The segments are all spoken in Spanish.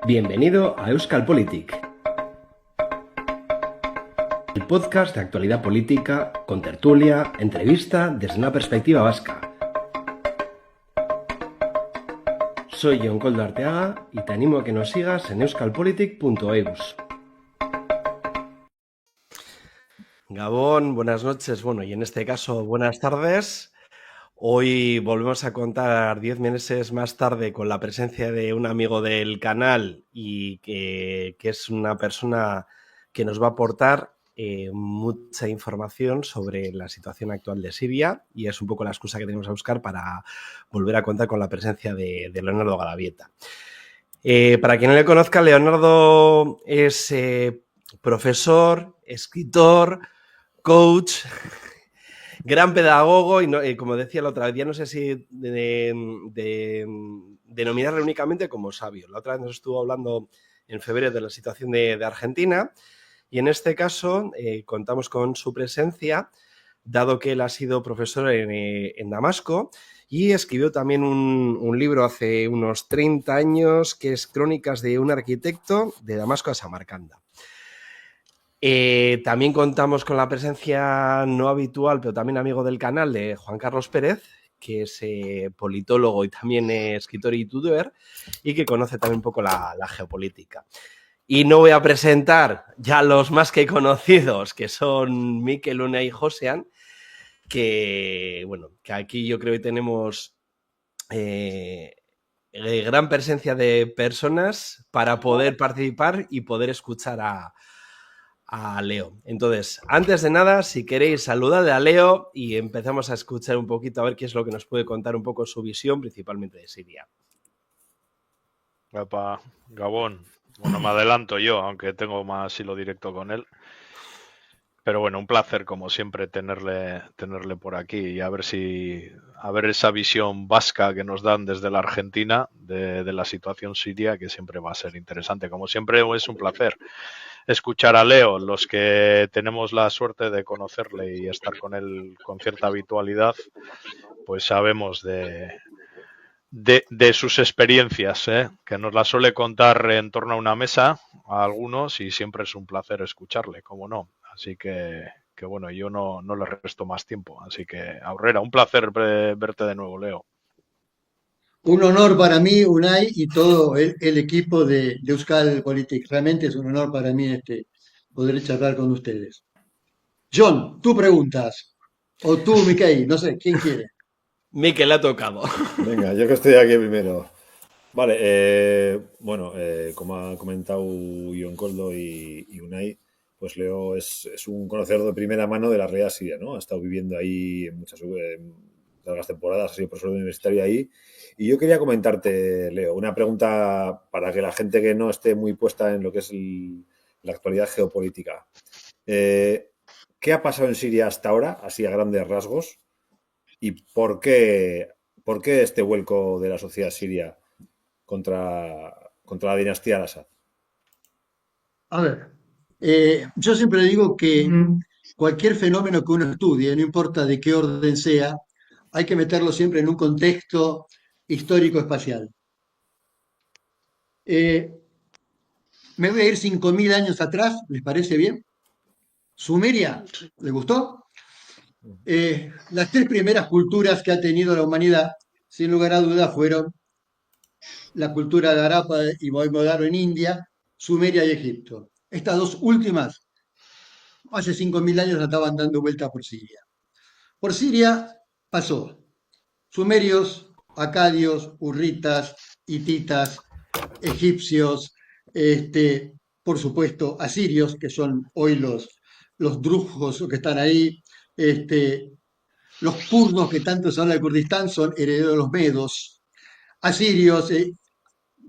Bienvenido a Euskal Politik, el podcast de actualidad política con tertulia, entrevista desde una perspectiva vasca. Soy Jon Koldo Arteaga y te animo a que nos sigas en euskalpolitik.eus. Gabón, buenas noches, y en este caso buenas tardes. Hoy volvemos a contar 10 meses más tarde con la presencia de un amigo del canal y que es una persona que nos va a aportar mucha información sobre la situación actual de Siria, y es un poco la excusa que tenemos a buscar para volver a contar con la presencia de Leonardo Garabieta. Para quien no le conozca, Leonardo es profesor, escritor, coach, gran pedagogo y como decía la otra vez, ya no sé si denominarle únicamente como sabio. La otra vez nos estuvo hablando en febrero de la situación de Argentina, y en este caso contamos con su presencia, dado que él ha sido profesor en Damasco y escribió también un libro hace unos 30 años que es Crónicas de un arquitecto de Damasco a Samarcanda. También contamos con la presencia no habitual, pero también amigo del canal, de Juan Carlos Pérez, que es politólogo y también escritor y youtuber, y que conoce también un poco la geopolítica. Y no voy a presentar ya los más que conocidos, que son Mikel, Unai y Josean, que aquí yo creo que tenemos gran presencia de personas para poder participar y poder escuchar a Leo. Entonces, antes de nada, si queréis, saludad a Leo y empezamos a escuchar un poquito a ver qué es lo que nos puede contar un poco su visión, principalmente de Siria. Epa, Gabón. Bueno, me adelanto yo, aunque tengo más hilo directo con él. Pero bueno, un placer como siempre tenerle por aquí y a ver esa visión vasca que nos dan desde la Argentina de la situación siria, que siempre va a ser interesante. Como siempre es un placer escuchar a Leo. Los que tenemos la suerte de conocerle y estar con él con cierta habitualidad, pues sabemos de sus experiencias, que nos las suele contar en torno a una mesa a algunos, y siempre es un placer escucharle, cómo no. Así que bueno, yo no le resto más tiempo. Así que, Aurrera, un placer verte de nuevo, Leo. Un honor para mí, Unai, y todo el equipo de Euskal Politik. Realmente es un honor para mí poder charlar con ustedes. John, tú preguntas. O tú, Mickey, no sé, ¿quién quiere? Mikel, ha tocado. Venga, yo que estoy aquí primero. Vale, como ha comentado Jon Koldo y Unai, pues Leo es un conocedor de primera mano de la realidad siria, ¿no? Ha estado viviendo ahí en muchas largas temporadas, ha sido profesor universitario ahí. Y yo quería comentarte, Leo, una pregunta para que la gente que no esté muy puesta en lo que es la actualidad geopolítica. ¿Qué ha pasado en Siria hasta ahora, así a grandes rasgos? ¿Y por qué este vuelco de la sociedad siria contra la dinastía al-Assad? A ver, yo siempre digo que cualquier fenómeno que uno estudie, no importa de qué orden sea, hay que meterlo siempre en un contexto histórico-espacial. Me voy a ir 5.000 años atrás, ¿les parece bien? Sumeria, ¿les gustó? Las tres primeras culturas que ha tenido la humanidad, sin lugar a dudas, fueron la cultura de Harappa y Mohenjo-Daro en India, Sumeria y Egipto. Estas dos últimas, hace 5.000 años, estaban dando vuelta por Siria. Por Siria pasó sumerios, acadios, hurritas, hititas, egipcios, por supuesto, asirios, que son hoy los druzos que están ahí, los kurdos que tanto se habla de Kurdistán son herederos de los medos, asirios,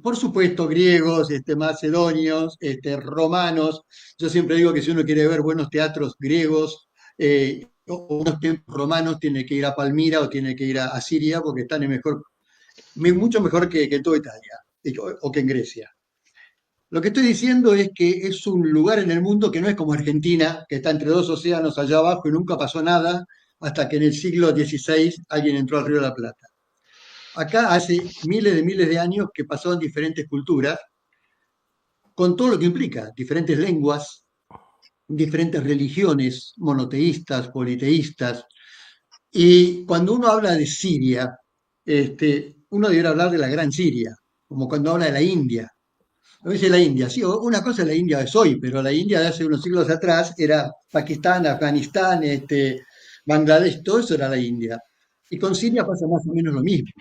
por supuesto, griegos, macedonios, romanos. Yo siempre digo que si uno quiere ver buenos teatros griegos o unos templos romanos, tiene que ir a Palmira o tiene que ir a Siria porque están mucho mejor que en toda Italia o que en Grecia. Lo que estoy diciendo es que es un lugar en el mundo que no es como Argentina, que está entre dos océanos allá abajo y nunca pasó nada, hasta que en el siglo XVI alguien entró al Río de la Plata. Acá hace miles de años que pasaron diferentes culturas, con todo lo que implica, diferentes lenguas, diferentes religiones, monoteístas, politeístas. Y cuando uno habla de Siria, uno debería hablar de la Gran Siria, como cuando habla de la India. A veces la India, sí, una cosa es la India de hoy, pero la India de hace unos siglos atrás era Pakistán, Afganistán, Bangladesh, todo eso era la India. Y con Siria pasa más o menos lo mismo.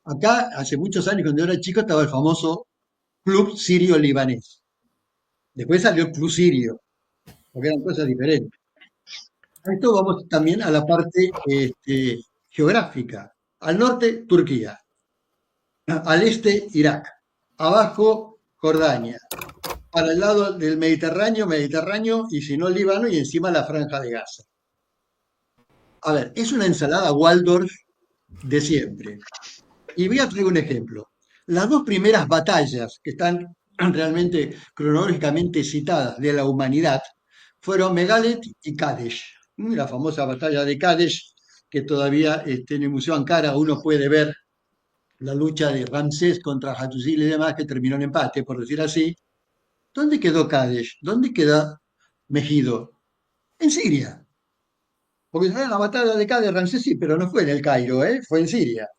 Acá, hace muchos años, cuando yo era chico, estaba el famoso Club Sirio-Libanés. Después salió el Club Sirio, porque eran cosas diferentes. A esto vamos también a la parte geográfica. Al norte, Turquía. Al este, Irak. Abajo, Jordania. Para el lado del Mediterráneo, Mediterráneo, y si no, Líbano, y encima la Franja de Gaza. A ver, es una ensalada Waldorf de siempre. Y voy a traer un ejemplo. Las dos primeras batallas que están realmente cronológicamente citadas de la humanidad fueron Megalet y Kadesh. La famosa batalla de Kadesh, que todavía en el Museo Ankara uno puede ver la lucha de Ramsés contra Hattusil y demás, que terminó en empate, por decir así. ¿Dónde quedó Kadesh? ¿Dónde queda Megido? En Siria. Porque la batalla de Kadesh, Ramsés sí, pero no fue en el Cairo, fue en Siria.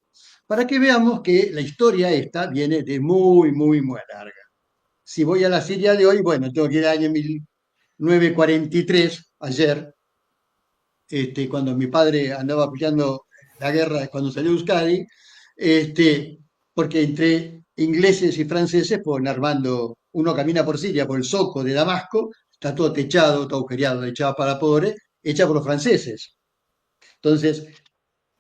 Para que veamos que la historia esta viene de muy, muy, muy larga. Si voy a la Siria de hoy, bueno, tengo que ir al año 1943, ayer, cuando mi padre andaba peleando la guerra, cuando salió Euskadi, porque entre ingleses y franceses fueron armando, uno camina por Siria, por el Zoco de Damasco, está todo techado, todo agujereado, echado para pobre, hecha por los franceses. Entonces,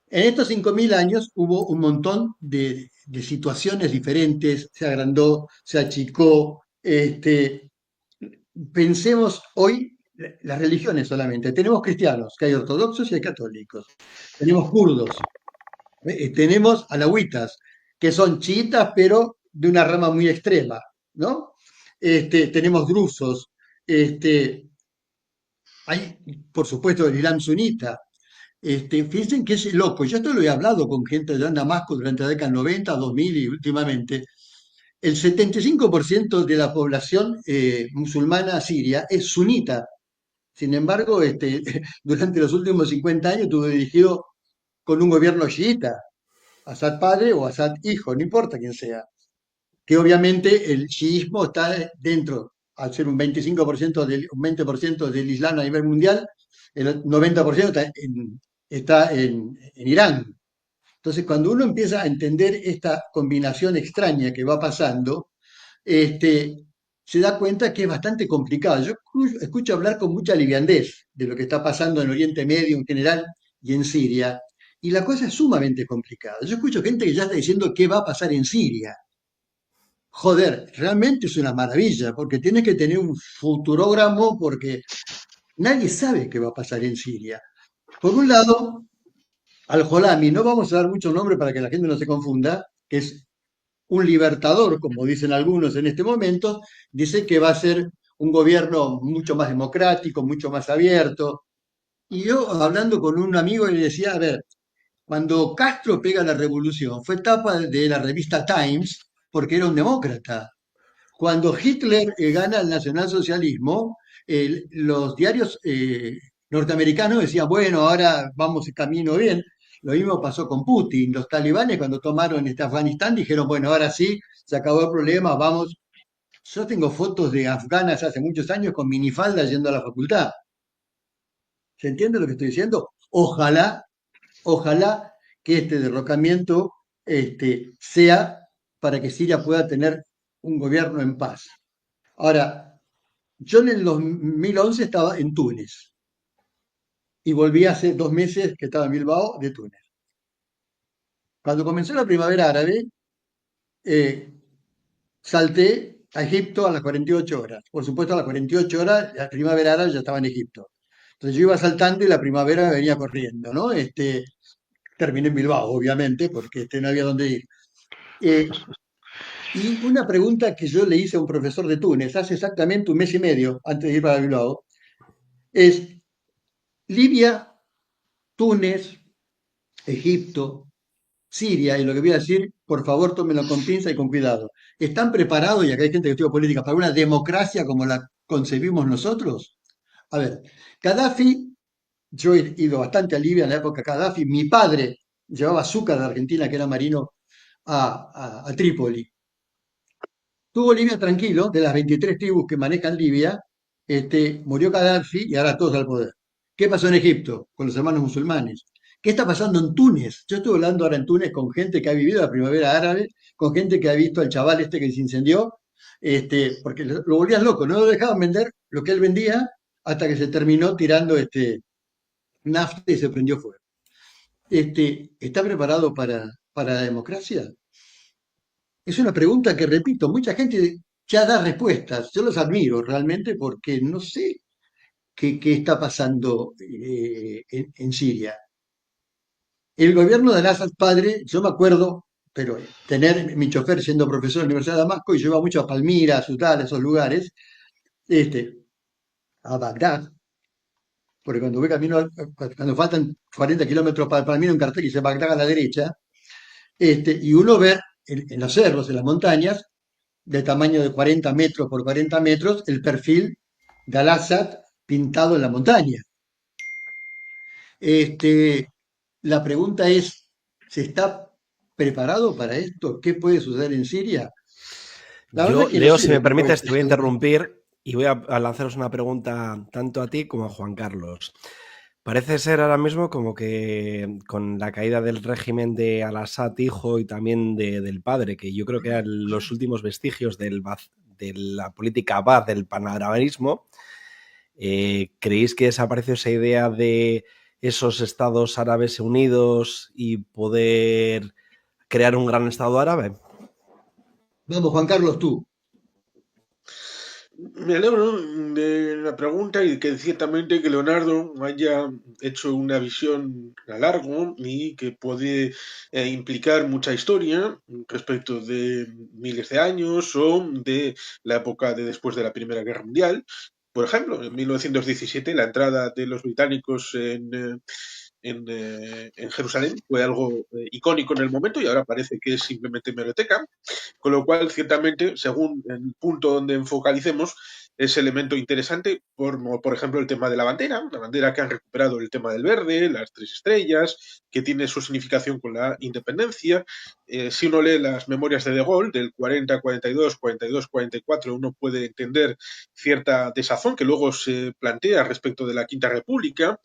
en estos 5.000 años hubo un montón de situaciones diferentes, se agrandó, se achicó. Pensemos hoy las religiones solamente. Tenemos cristianos, que hay ortodoxos y hay católicos. Tenemos kurdos, tenemos alawitas, que son chiitas, pero de una rama muy extrema, ¿no? Tenemos drusos, hay, por supuesto, el Islam sunita. Fíjense que es loco. Yo esto lo he hablado con gente de Damasco durante la década 90, 2000 y últimamente. El 75% de la población musulmana siria es sunita. Sin embargo, durante los últimos 50 años estuvo dirigido con un gobierno chiita, Assad padre o Assad hijo, no importa quién sea. Que obviamente el chiismo está dentro, al ser un 25% un 20% del Islam a nivel mundial, el 90% está en Irán. Entonces, cuando uno empieza a entender esta combinación extraña que va pasando, se da cuenta que es bastante complicado. Yo escucho hablar con mucha liviandez de lo que está pasando en Oriente Medio en general y en Siria, y la cosa es sumamente complicada. Yo escucho gente que ya está diciendo qué va a pasar en Siria. Joder, realmente es una maravilla, porque tiene que tener un futurógramo, porque nadie sabe qué va a pasar en Siria. Por un lado, Al-Jolami, no vamos a dar muchos nombres para que la gente no se confunda, que es un libertador, como dicen algunos en este momento, dice que va a ser un gobierno mucho más democrático, mucho más abierto. Y yo, hablando con un amigo, le decía, a ver, cuando Castro pega la revolución, fue tapa de la revista Times porque era un demócrata. Cuando Hitler gana el nacionalsocialismo, los diarios norteamericanos decían, bueno, ahora vamos camino bien. Lo mismo pasó con Putin. Los talibanes cuando tomaron Afganistán dijeron, bueno, ahora sí, se acabó el problema, vamos. Yo tengo fotos de afganas hace muchos años con minifalda yendo a la facultad. ¿Se entiende lo que estoy diciendo? Ojalá, ojalá que este derrocamiento sea para que Siria pueda tener un gobierno en paz. Ahora, yo en el 2011 estaba en Túnez y volví hace 2 meses que estaba en Bilbao de Túnez. Cuando comenzó la primavera árabe, eh, salté a Egipto a las 48 horas. Por supuesto, a las 48 horas la primavera árabe ya estaba en Egipto. Entonces yo iba saltando y la primavera me venía corriendo, ¿no? Terminé en Bilbao, obviamente, porque no había dónde ir. Y una pregunta que yo le hice a un profesor de Túnez hace exactamente 1 mes y medio antes de ir para Bilbao es: Libia, Túnez, Egipto, Siria, y lo que voy a decir, por favor, tómenlo con pinza y con cuidado. ¿Están preparados, y acá hay gente que estudia política, para una democracia como la concebimos nosotros? A ver, Gaddafi, yo he ido bastante a Libia en la época de Gaddafi, mi padre llevaba azúcar de Argentina, que era marino, a Trípoli. Tuvo Libia tranquilo, de las 23 tribus que manejan Libia, murió Gaddafi y ahora todos al poder. ¿Qué pasó en Egipto con los hermanos musulmanes? ¿Qué está pasando en Túnez? Yo estuve hablando ahora en Túnez con gente que ha vivido la primavera árabe, con gente que ha visto al chaval este que se incendió, porque lo volvían loco, no lo dejaban vender lo que él vendía hasta que se terminó tirando nafta y se prendió fuego. ¿Está preparado para la democracia? Es una pregunta que, repito, mucha gente ya da respuestas. Yo los admiro realmente porque no sé qué está pasando en Siria. El gobierno de Al-Assad padre, yo me acuerdo, pero tener mi chofer siendo profesor de la Universidad de Damasco y yo iba mucho a Palmira, a Sutal, a esos lugares, este, a Bagdad, porque cuando voy camino, cuando faltan 40 kilómetros para Palmira, un cartel que dice Bagdad a la derecha, y uno ve en los cerros, en las montañas, de tamaño de 40 metros por 40 metros, el perfil de Al-Assad pintado en la montaña. Este, la pregunta es, ¿se está preparado para esto? ¿Qué puede suceder en Siria? La verdad Yo, es que no Leo, sé si lo me que puede permites, te voy a suceder. interrumpir y voy a lanzaros una pregunta tanto a ti como a Juan Carlos. Parece ser ahora mismo como que con la caída del régimen de Al-Assad hijo y también del padre, que yo creo que eran los últimos vestigios de la política Baath, del panarabismo, ¿creéis que desapareció esa idea de esos estados árabes unidos y poder crear un gran estado árabe? Vamos, Juan Carlos, tú. Me alegro de la pregunta y que ciertamente que Leonardo haya hecho una visión a largo y que puede implicar mucha historia respecto de miles de años o de la época de después de la Primera Guerra Mundial. Por ejemplo, en 1917 la entrada de los británicos en Jerusalén fue algo icónico en el momento y ahora parece que es simplemente meroteca, con lo cual ciertamente, según el punto donde focalicemos, es elemento interesante, por ejemplo, el tema de la bandera que han recuperado el tema del verde, las tres estrellas, que tiene su significación con la independencia. Si uno lee las memorias de Gaulle, del 40-42, 42-44, uno puede entender cierta desazón que luego se plantea respecto de la Quinta República.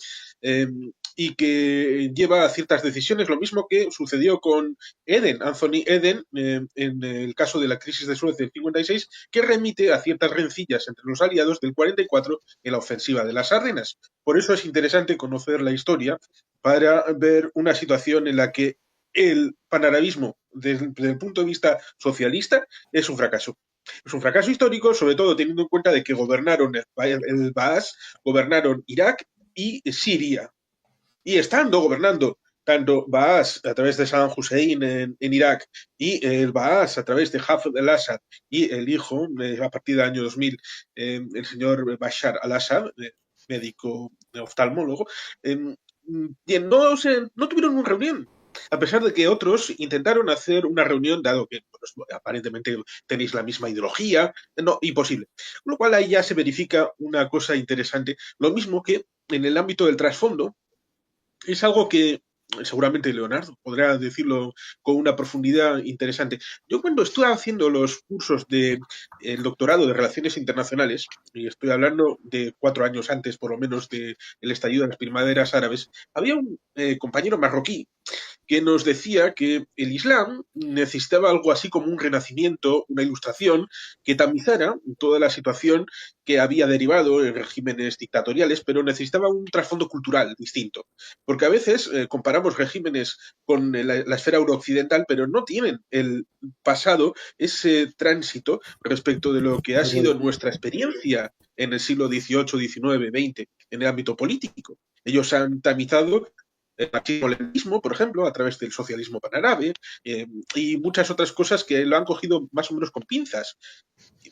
Y que lleva a ciertas decisiones, lo mismo que sucedió con Anthony Eden, en el caso de la crisis de Suez del 56, que remite a ciertas rencillas entre los aliados del 44 en la ofensiva de las Ardenas. Por eso es interesante conocer la historia para ver una situación en la que el panarabismo, desde el punto de vista socialista, es un fracaso. Es un fracaso histórico, sobre todo teniendo en cuenta de que gobernaron el Baas, gobernaron Irak y Siria. Y estando gobernando tanto Baas a través de Saddam Hussein en Irak y el Baas a través de Hafez al-Assad y el hijo, a partir del año 2000, el señor Bashar al-Assad, médico oftalmólogo, no tuvieron una reunión. A pesar de que otros intentaron hacer una reunión, dado que pues, aparentemente tenéis la misma ideología, no, imposible. Con lo cual ahí ya se verifica una cosa interesante. Lo mismo que en el ámbito del trasfondo, es algo que seguramente Leonardo podrá decirlo con una profundidad interesante. Yo cuando estuve haciendo los cursos de el doctorado de Relaciones Internacionales, y estoy hablando de 4 años antes por lo menos del estallido de las primaveras árabes, había un compañero marroquí que nos decía que el Islam necesitaba algo así como un renacimiento, una ilustración que tamizara toda la situación que había derivado en regímenes dictatoriales, pero necesitaba un trasfondo cultural distinto. Porque a veces comparamos regímenes con la esfera eurooccidental, pero no tienen el pasado, ese tránsito respecto de lo que ha sido nuestra experiencia en el siglo XVIII, XIX, XX, en el ámbito político. Ellos han tamizado el marxismo-leninismo, por ejemplo, a través del socialismo panárabe, y muchas otras cosas que lo han cogido más o menos con pinzas.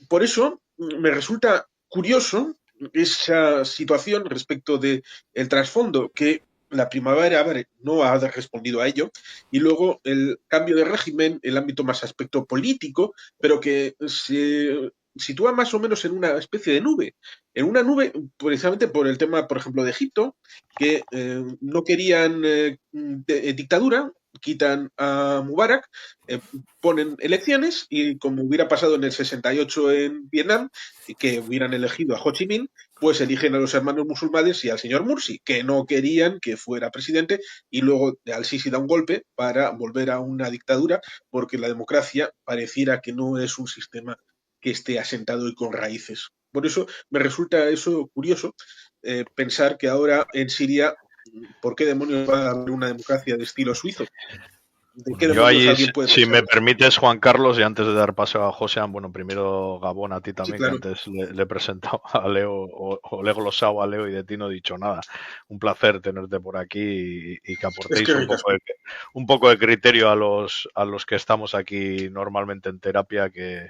Por eso me resulta curioso esa situación respecto del trasfondo que la primavera árabe no ha respondido a ello, y luego el cambio de régimen, el ámbito más aspecto político, pero que se sitúa más o menos en una especie de nube, en una nube precisamente por el tema, por ejemplo, de Egipto, que no querían dictadura, quitan a Mubarak, ponen elecciones y como hubiera pasado en el 68 en Vietnam, que hubieran elegido a Ho Chi Minh, pues eligen a los hermanos musulmanes y al señor Mursi, que no querían que fuera presidente, y luego al-Sisi da un golpe para volver a una dictadura, porque la democracia pareciera que no es un sistema que esté asentado y con raíces. Por eso me resulta eso curioso, pensar que ahora en Siria, ¿por qué demonios va a haber una democracia de estilo suizo? ¿De qué Bueno, yo demonios ahí, alguien puede si pensar me eso? permites, Juan Carlos, y antes de dar paso a José, bueno, primero Gabón a ti Sí, también, que claro. antes le he presentado a Leo, o le he glosado a Leo y de ti no he dicho nada. Un placer tenerte por aquí y que Es aportéis que ricasco. un poco de criterio a los que estamos aquí normalmente en terapia, que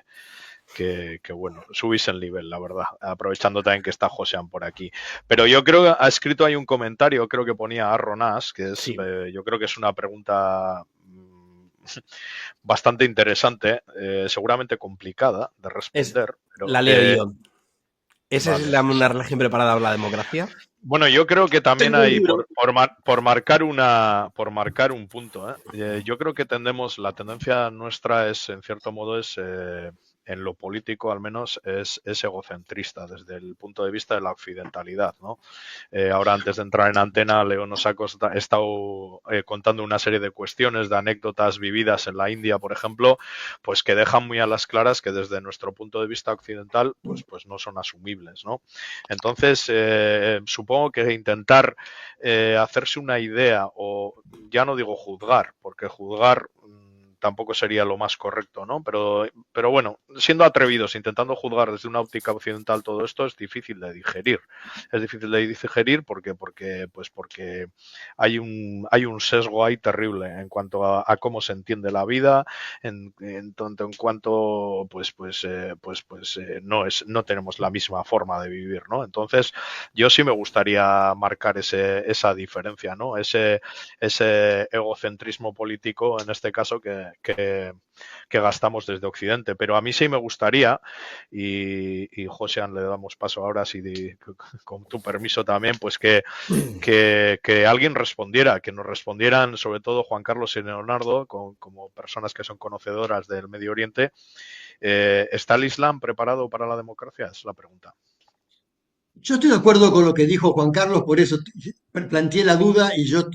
bueno, subís el nivel, la verdad, aprovechando también que está Josean por aquí. Pero yo creo que ha escrito ahí un comentario, creo que ponía Arronas, que es, Sí, yo creo que es una pregunta bastante interesante, seguramente complicada de es, responder, pero la leo yo. ¿Es vale. una religión preparada para la democracia? Bueno, yo creo que también Tengo un hay, libro. por marcar un punto, yo creo que la tendencia nuestra es, en cierto modo, es en lo político al menos, es egocentrista desde el punto de vista de la occidentalidad, ¿no? Ahora, antes de entrar en antena, Leo nos ha estado contando una serie de cuestiones, de anécdotas vividas en la India, por ejemplo, pues que dejan muy a las claras que desde nuestro punto de vista occidental, pues no son asumibles, ¿no? Entonces, supongo que intentar hacerse una idea, o ya no digo juzgar, porque juzgar tampoco sería lo más correcto, ¿no? Pero bueno, siendo atrevidos, intentando juzgar desde una óptica occidental todo esto es difícil de digerir. Es difícil de digerir porque hay un sesgo ahí terrible en cuanto a cómo se entiende la vida, en tanto en cuanto no tenemos la misma forma de vivir, ¿no? Entonces, yo sí me gustaría marcar esa diferencia, ¿no? Ese egocentrismo político, en este caso, que gastamos desde Occidente. Pero a mí sí me gustaría, y Josean, le damos paso ahora, si con tu permiso también, pues que alguien respondiera, que nos respondieran, sobre todo Juan Carlos y Leonardo, como personas que son conocedoras del Medio Oriente. ¿Está el Islam preparado para la democracia? Es la pregunta. Yo estoy de acuerdo con lo que dijo Juan Carlos, por eso planteé la duda y yo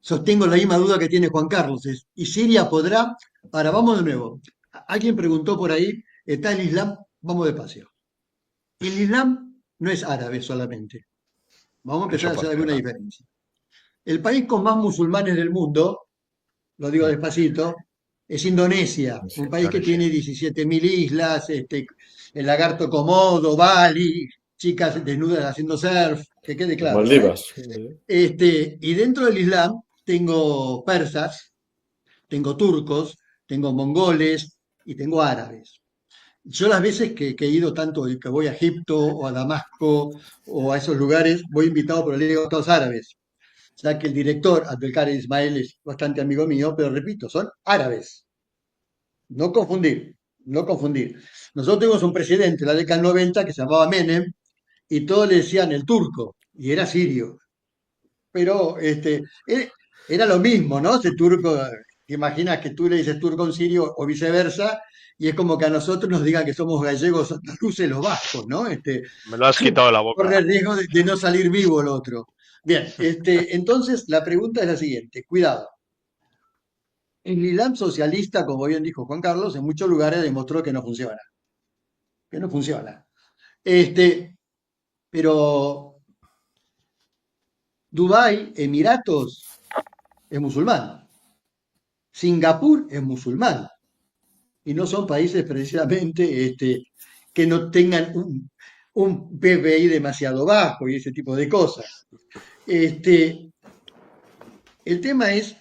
sostengo la misma duda que tiene Juan Carlos. ¿Y Siria podrá? Ahora, vamos de nuevo. Alguien preguntó por ahí, ¿está el Islam? Vamos despacio. El Islam no es árabe solamente. Vamos a empezar Eso a hacer para alguna empezar. diferencia. El país con más musulmanes del mundo, lo digo despacito, es Indonesia, un país que Indonesia. tiene 17.000 islas, el lagarto Komodo, Bali, chicas desnudas haciendo surf, que quede Las claro, ¿eh? Maldivas. Y dentro del Islam tengo persas, tengo turcos, tengo mongoles y tengo árabes. Yo las veces que he ido tanto que voy a Egipto o a Damasco o a esos lugares, voy invitado por el Liga de Estados Árabes, ya que el director, Abdelkader Ismail, es bastante amigo mío, pero repito, son árabes. No confundir, no confundir. Nosotros tuvimos un presidente en la década del 90 que se llamaba Menem y todos le decían el turco y era sirio. Pero era lo mismo, ¿no? Ese turco, te imaginas que tú le dices turco a un sirio o viceversa, y es como que a nosotros nos digan que somos gallegos andaluces los vascos, ¿no? Me lo has quitado de la Corre boca. el riesgo de no salir vivo el otro. Bien, entonces la pregunta es la siguiente, cuidado. El Islam socialista, como bien dijo Juan Carlos, en muchos lugares demostró que no funciona, que no funciona. Pero Dubái, Emiratos, es musulmán. Singapur es musulmán. Y no son países precisamente que no tengan un PBI demasiado bajo y ese tipo de cosas. Este, el tema es,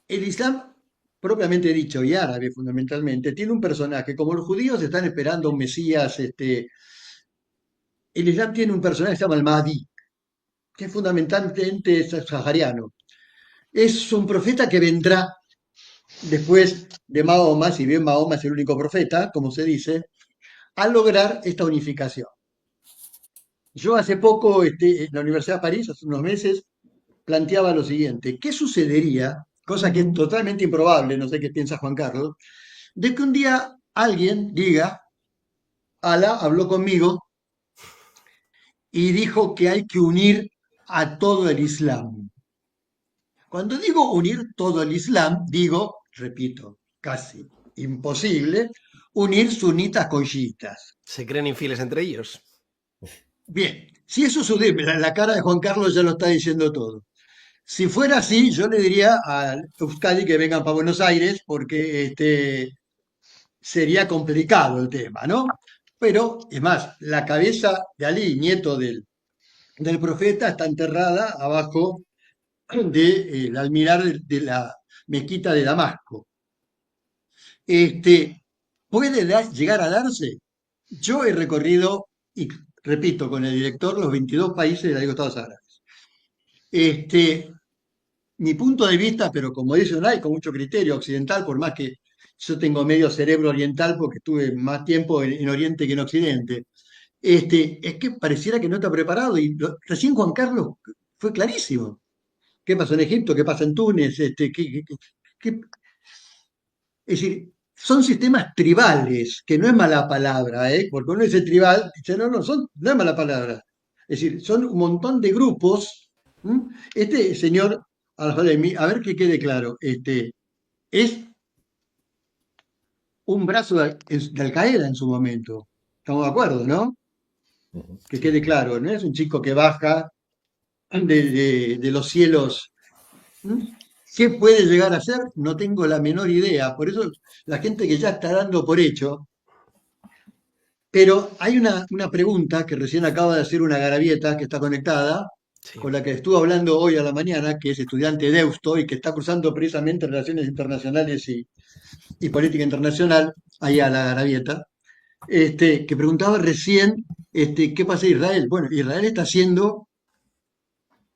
el Islam, propiamente dicho, y árabe fundamentalmente, tiene un personaje, como los judíos están esperando un Mesías, el Islam tiene un personaje que se llama el Mahdi, que fundamentalmente es sahariano. Es un profeta que vendrá después de Mahoma, si bien Mahoma es el único profeta, como se dice, a lograr esta unificación. Yo hace poco, en la Universidad de París, hace unos meses, planteaba lo siguiente: ¿qué sucedería, cosa que es totalmente improbable, no sé qué piensa Juan Carlos, de que un día alguien diga, Alá habló conmigo y dijo que hay que unir a todo el Islam? Cuando digo unir todo el Islam, digo, repito, casi imposible, unir sunitas con chiitas. ¿Se creen infieles entre ellos? Bien, si eso sucede, la cara de Juan Carlos ya lo está diciendo todo. Si fuera así, yo le diría a Euskadi que vengan para Buenos Aires porque sería complicado el tema, ¿no? Pero, es más, la cabeza de Ali, nieto del profeta, está enterrada abajo del almirar de la mezquita de Damasco. ¿Puede llegar a darse? Yo he recorrido, y repito, con el director, los 22 países de la Liga de Estados Árabes. Mi punto de vista, pero como dice Unai, con mucho criterio occidental, por más que yo tengo medio cerebro oriental porque estuve más tiempo en Oriente que en Occidente, es que pareciera que no está preparado. Y recién Juan Carlos fue clarísimo. ¿Qué pasó en Egipto? ¿Qué pasa en Túnez? ¿Qué? Es decir, son sistemas tribales, que no es mala palabra, ¿eh? Porque uno dice tribal, dice, no, no es mala palabra. Es decir, son un montón de grupos. ¿M? Este señor Al-Halemi, a ver que quede claro, es un brazo de Al-Qaeda en su momento. Estamos de acuerdo, ¿no? Que Sí. quede claro, no es un chico que baja de los cielos. ¿M? ¿Qué puede llegar a ser? No tengo la menor idea. Por eso la gente que ya está dando por hecho. Pero hay una pregunta que recién acaba de hacer una garabieta que está conectada, Sí. con la que estuve hablando hoy a la mañana, que es estudiante de Deusto y que está cursando precisamente Relaciones Internacionales y Política Internacional, ahí a la garabieta, que preguntaba recién qué pasa en Israel. Bueno, Israel está haciendo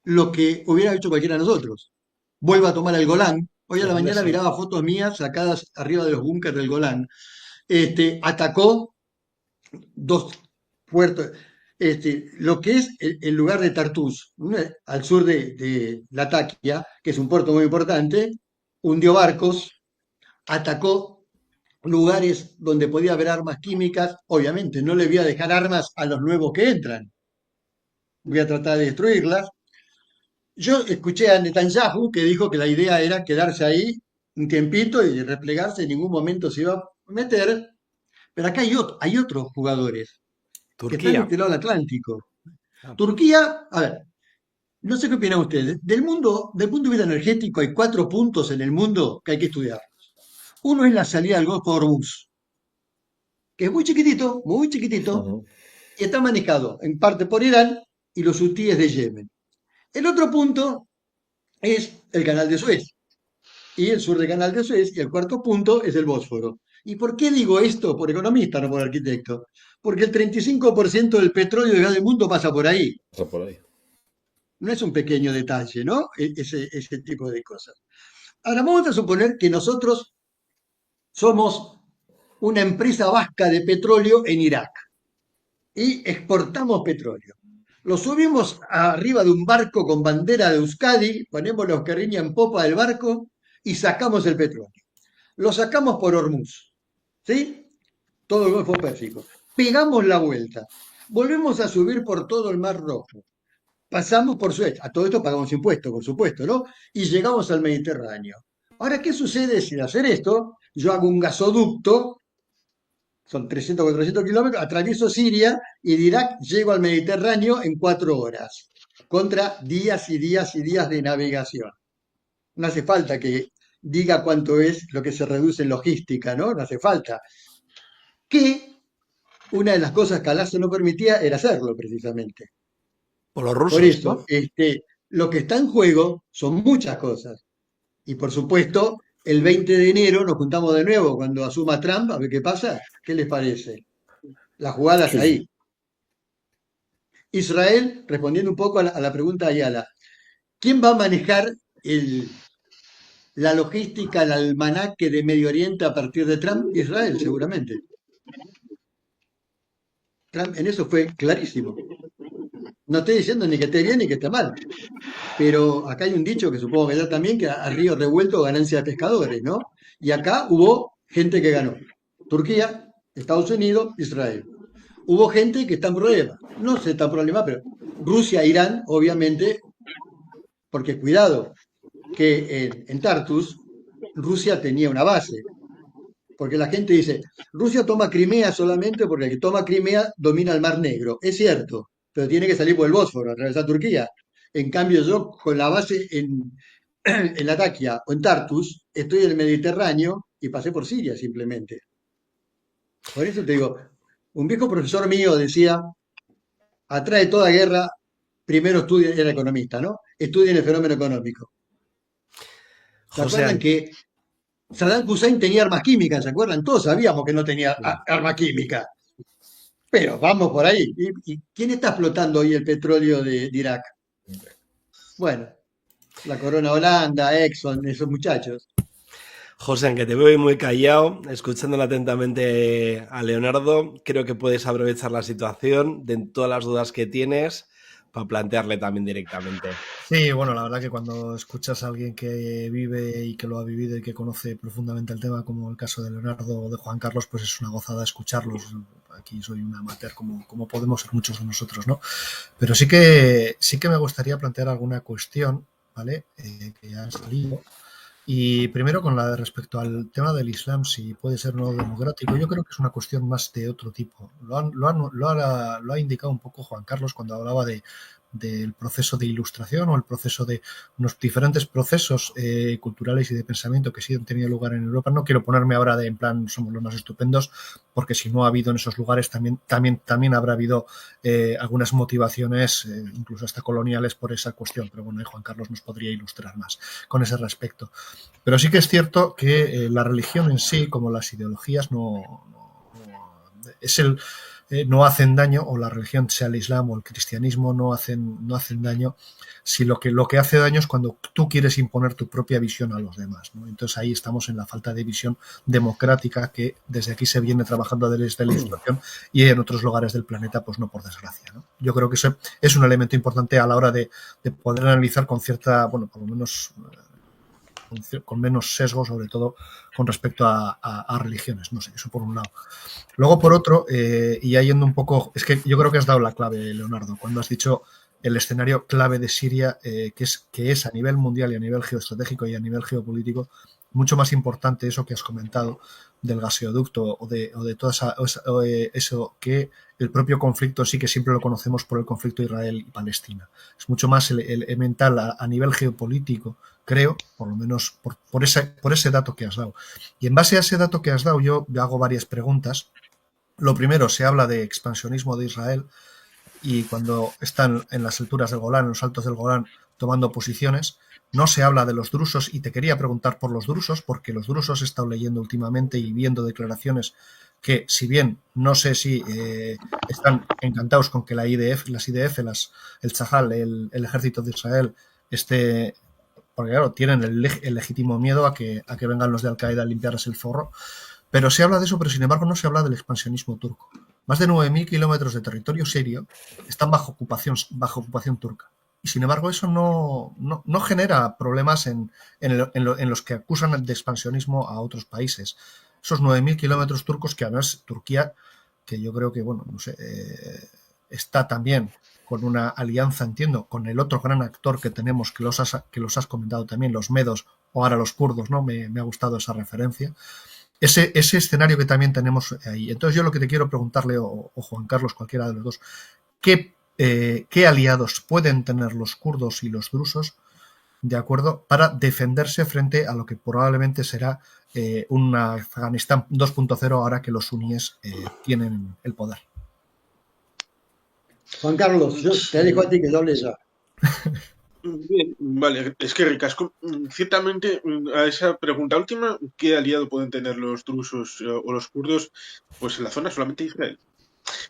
lo que hubiera hecho cualquiera de nosotros. Vuelve a tomar el Golán. Hoy a la mañana Eso. miraba fotos mías sacadas arriba de los búnkers del Golán. Atacó dos puertos, lo que es el lugar de Tartus, ¿no? Al sur de Latakia, que es un puerto muy importante, hundió barcos, atacó lugares donde podía haber armas químicas. Obviamente, no le voy a dejar armas a los nuevos que entran, voy a tratar de destruirlas. Yo escuché a Netanyahu que dijo que la idea era quedarse ahí un tiempito y replegarse, en ningún momento se iba a meter, pero acá hay otros jugadores que están de Turquía. este lado del Atlántico. Ah, Turquía, a ver, no sé qué opinan ustedes. Del mundo, del punto de vista energético, hay 4 puntos en el mundo que hay que estudiar. Uno es la salida del Golfo de Hormuz, que es muy chiquitito, Ujú. y está manejado en parte por Irán y los hutíes de Yemen. El otro punto es el Canal de Suez, y el sur del Canal de Suez, y el cuarto punto es el Bósforo. ¿Y por qué digo esto? Por economista, no por arquitecto. Porque el 35% del petróleo y gas del mundo pasa por ahí. Pasa por ahí. No es un pequeño detalle, ¿no? Ese tipo de cosas. Ahora vamos a suponer que nosotros somos una empresa vasca de petróleo en Irak y exportamos petróleo. Lo subimos arriba de un barco con bandera de Euskadi, ponemos la euskarriña en popa del barco y sacamos el petróleo. Lo sacamos por Hormuz, ¿sí? Todo el Golfo Pérsico. Pegamos la vuelta. Volvemos a subir por todo el Mar Rojo. Pasamos por Suez. A todo esto pagamos impuestos, por supuesto, ¿no? Y llegamos al Mediterráneo. Ahora, ¿qué sucede si al hacer esto yo hago un gasoducto? Son 300 o 400 kilómetros, atravieso Siria y de Irak llego al Mediterráneo en 4 horas, contra días y días y días de navegación. No hace falta que diga cuánto es lo que se reduce en logística, ¿no? No hace falta. Que una de las cosas que Alá no permitía era hacerlo, precisamente. por los Por rusos, eso, ¿no? lo que está en juego son muchas cosas. Y por supuesto, el 20 de enero nos juntamos de nuevo cuando asuma Trump, a ver qué pasa. ¿Qué les parece? La jugada Sí, está sí. ahí. Israel, respondiendo un poco a la pregunta de Ayala, ¿quién va a manejar la logística, el almanaque de Medio Oriente a partir de Trump? Israel, seguramente. Trump en eso fue clarísimo. No estoy diciendo ni que esté bien ni que esté mal, pero acá hay un dicho que supongo que ya también, que a río revuelto ganancia de pescadores, ¿no? Y acá hubo gente que ganó. Turquía, Estados Unidos, Israel. Hubo gente que está en problema. No sé, está en problema, pero Rusia, Irán, obviamente, porque cuidado, que en Tartus Rusia tenía una base. Porque la gente dice, Rusia toma Crimea solamente porque el que toma Crimea domina el Mar Negro. Es cierto, pero tiene que salir por el Bósforo, atravesar Turquía. En cambio, yo con la base en Latakia o en Tartus, estoy en el Mediterráneo y pasé por Siria simplemente. Por eso te digo, un viejo profesor mío decía, atrás de toda guerra, primero estudien, era economista, ¿no? Estudien el fenómeno económico. ¿Se acuerdan José, que Saddam Hussein tenía armas químicas? ¿Se acuerdan? Todos sabíamos que no tenía arma química. Pero vamos por ahí. ¿Y quién está explotando hoy el petróleo de Irak? Bueno, la Corona Holanda, Exxon, esos muchachos. José, aunque te veo muy callado, escuchándole atentamente a Leonardo, creo que puedes aprovechar la situación de todas las dudas que tienes para plantearle también directamente. Sí, bueno, la verdad que cuando escuchas a alguien que vive y que lo ha vivido y que conoce profundamente el tema, como el caso de Leonardo o de Juan Carlos, pues es una gozada escucharlos. Aquí soy un amateur como podemos ser muchos de nosotros, ¿no? Pero sí que me gustaría plantear alguna cuestión, ¿vale? Que ya ha salido. Y primero con la de respecto al tema del Islam, si puede ser no democrático, yo creo que es una cuestión más de otro tipo. Lo ha indicado un poco Juan Carlos cuando hablaba del proceso de ilustración o el proceso de unos diferentes procesos culturales y de pensamiento que sí han tenido lugar en Europa. No quiero ponerme ahora en plan somos los más estupendos, porque si no ha habido en esos lugares también habrá habido algunas motivaciones, incluso hasta coloniales, por esa cuestión. Pero bueno, Juan Carlos nos podría ilustrar más con ese respecto. Pero sí que es cierto que la religión en sí, como las ideologías, no hacen daño, o la religión, sea el Islam o el cristianismo, no hacen daño, si lo que hace daño es cuando tú quieres imponer tu propia visión a los demás, ¿no? Entonces ahí estamos en la falta de visión democrática que desde aquí se viene trabajando desde la ilustración y en otros lugares del planeta, pues no, por desgracia, ¿no? Yo creo que eso es un elemento importante a la hora de poder analizar con cierta, bueno, por lo menos con menos sesgo, sobre todo con respecto a religiones. No sé, eso por un lado. Luego, por otro, y ya yendo un poco, es que yo creo que has dado la clave, Leonardo, cuando has dicho el escenario clave de Siria, que es a nivel mundial y a nivel geoestratégico y a nivel geopolítico mucho más importante eso que has comentado del gasoducto o de toda eso que el propio conflicto, sí que siempre lo conocemos por el conflicto Israel y Palestina. Es mucho más elemental a nivel geopolítico, creo, por lo menos por ese dato que has dado. Y en base a ese dato que has dado, yo hago varias preguntas. Lo primero, se habla de expansionismo de Israel y cuando están en las alturas del Golán, en los altos del Golán, tomando posiciones, no se habla de los drusos, y te quería preguntar por los drusos, porque los drusos he estado leyendo últimamente y viendo declaraciones que, si bien no sé si están encantados con que las IDF, el Tzahal, el ejército de Israel, porque claro, tienen el legítimo miedo a que vengan los de Al-Qaeda a limpiarles el forro, pero se habla de eso, pero sin embargo no se habla del expansionismo turco. Más de 9.000 kilómetros de territorio sirio están bajo ocupación turca. Y sin embargo eso no genera problemas en los que acusan de expansionismo a otros países. Esos 9.000 kilómetros turcos, que además Turquía, que yo creo que, bueno, no sé, está también con una alianza, entiendo, con el otro gran actor que tenemos, que los has comentado también, los medos o ahora los kurdos, ¿no? Me ha gustado esa referencia. Ese escenario que también tenemos ahí. Entonces yo lo que te quiero preguntarle, o Juan Carlos, cualquiera de los dos, ¿qué aliados pueden tener los kurdos y los drusos, de acuerdo, para defenderse frente a lo que probablemente será un Afganistán 2.0 ahora que los suníes tienen el poder? Juan Carlos, yo te dejo a ti que doble ya. Bien, vale, es que ricasco. Ciertamente, a esa pregunta última, ¿qué aliado pueden tener los drusos o los kurdos? Pues en la zona solamente Israel.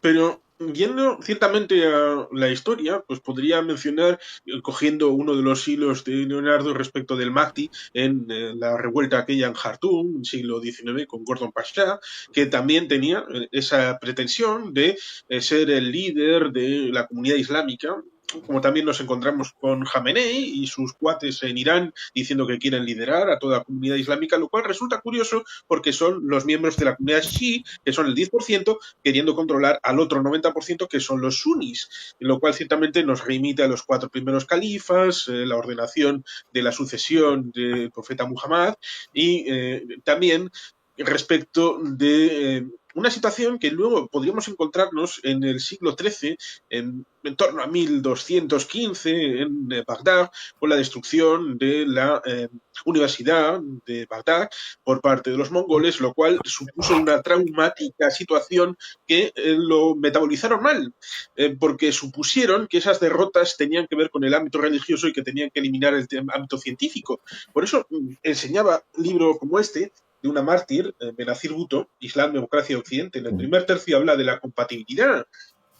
Pero yendo ciertamente a la historia, pues podría mencionar, cogiendo uno de los hilos de Leonardo respecto del Mahdi en la revuelta aquella en Jartum, siglo XIX, con Gordon Pasha, que también tenía esa pretensión de ser el líder de la comunidad islámica, como también nos encontramos con Jamenei y sus cuates en Irán diciendo que quieren liderar a toda la comunidad islámica, lo cual resulta curioso porque son los miembros de la comunidad Shii, que son el 10%, queriendo controlar al otro 90%, que son los sunnis, lo cual ciertamente nos remite a los 4 primeros califas, la ordenación de la sucesión del profeta Muhammad y también respecto de una situación que luego podríamos encontrarnos en el siglo XIII, en torno a 1215, en Bagdad, con la destrucción de la Universidad de Bagdad por parte de los mongoles, lo cual supuso una traumática situación que lo metabolizaron mal, porque supusieron que esas derrotas tenían que ver con el ámbito religioso y que tenían que eliminar el ámbito científico. Por eso enseñaba libros como este, de una mártir, Benazir Bhutto, Islam, Democracia y Occidente. En el primer tercio habla de la compatibilidad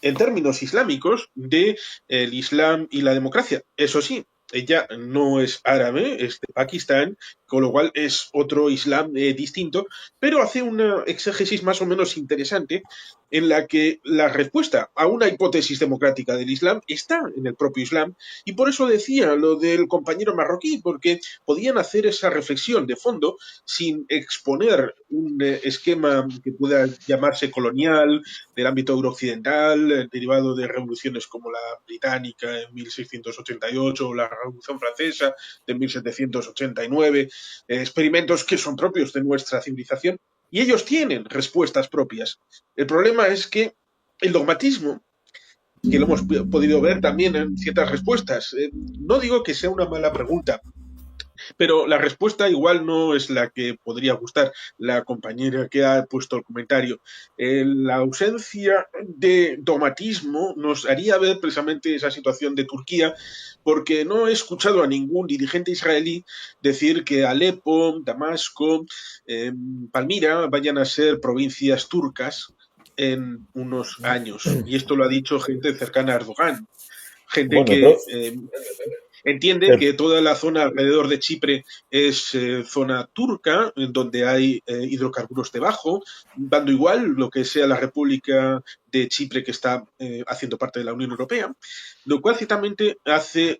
en términos islámicos de el Islam y la democracia. Eso sí, ella no es árabe, es de Pakistán, con lo cual es otro Islam distinto, pero hace una exégesis más o menos interesante en la que la respuesta a una hipótesis democrática del Islam está en el propio Islam, y por eso decía lo del compañero marroquí, porque podían hacer esa reflexión de fondo sin exponer un esquema que pueda llamarse colonial del ámbito eurooccidental, derivado de revoluciones como la británica en 1688 o la Revolución Francesa de 1789, experimentos que son propios de nuestra civilización, y ellos tienen respuestas propias. El problema es que el dogmatismo, que lo hemos podido ver también en ciertas respuestas, no digo que sea una mala pregunta, pero la respuesta igual no es la que podría gustar la compañera que ha puesto el comentario. La ausencia de dogmatismo nos haría ver precisamente esa situación de Turquía, porque no he escuchado a ningún dirigente israelí decir que Alepo, Damasco, Palmira vayan a ser provincias turcas en unos años. Y esto lo ha dicho gente cercana a Erdogan. Gente que entiende que toda la zona alrededor de Chipre es zona turca, en donde hay hidrocarburos debajo, dando igual lo que sea la República de Chipre que está haciendo parte de la Unión Europea, lo cual ciertamente hace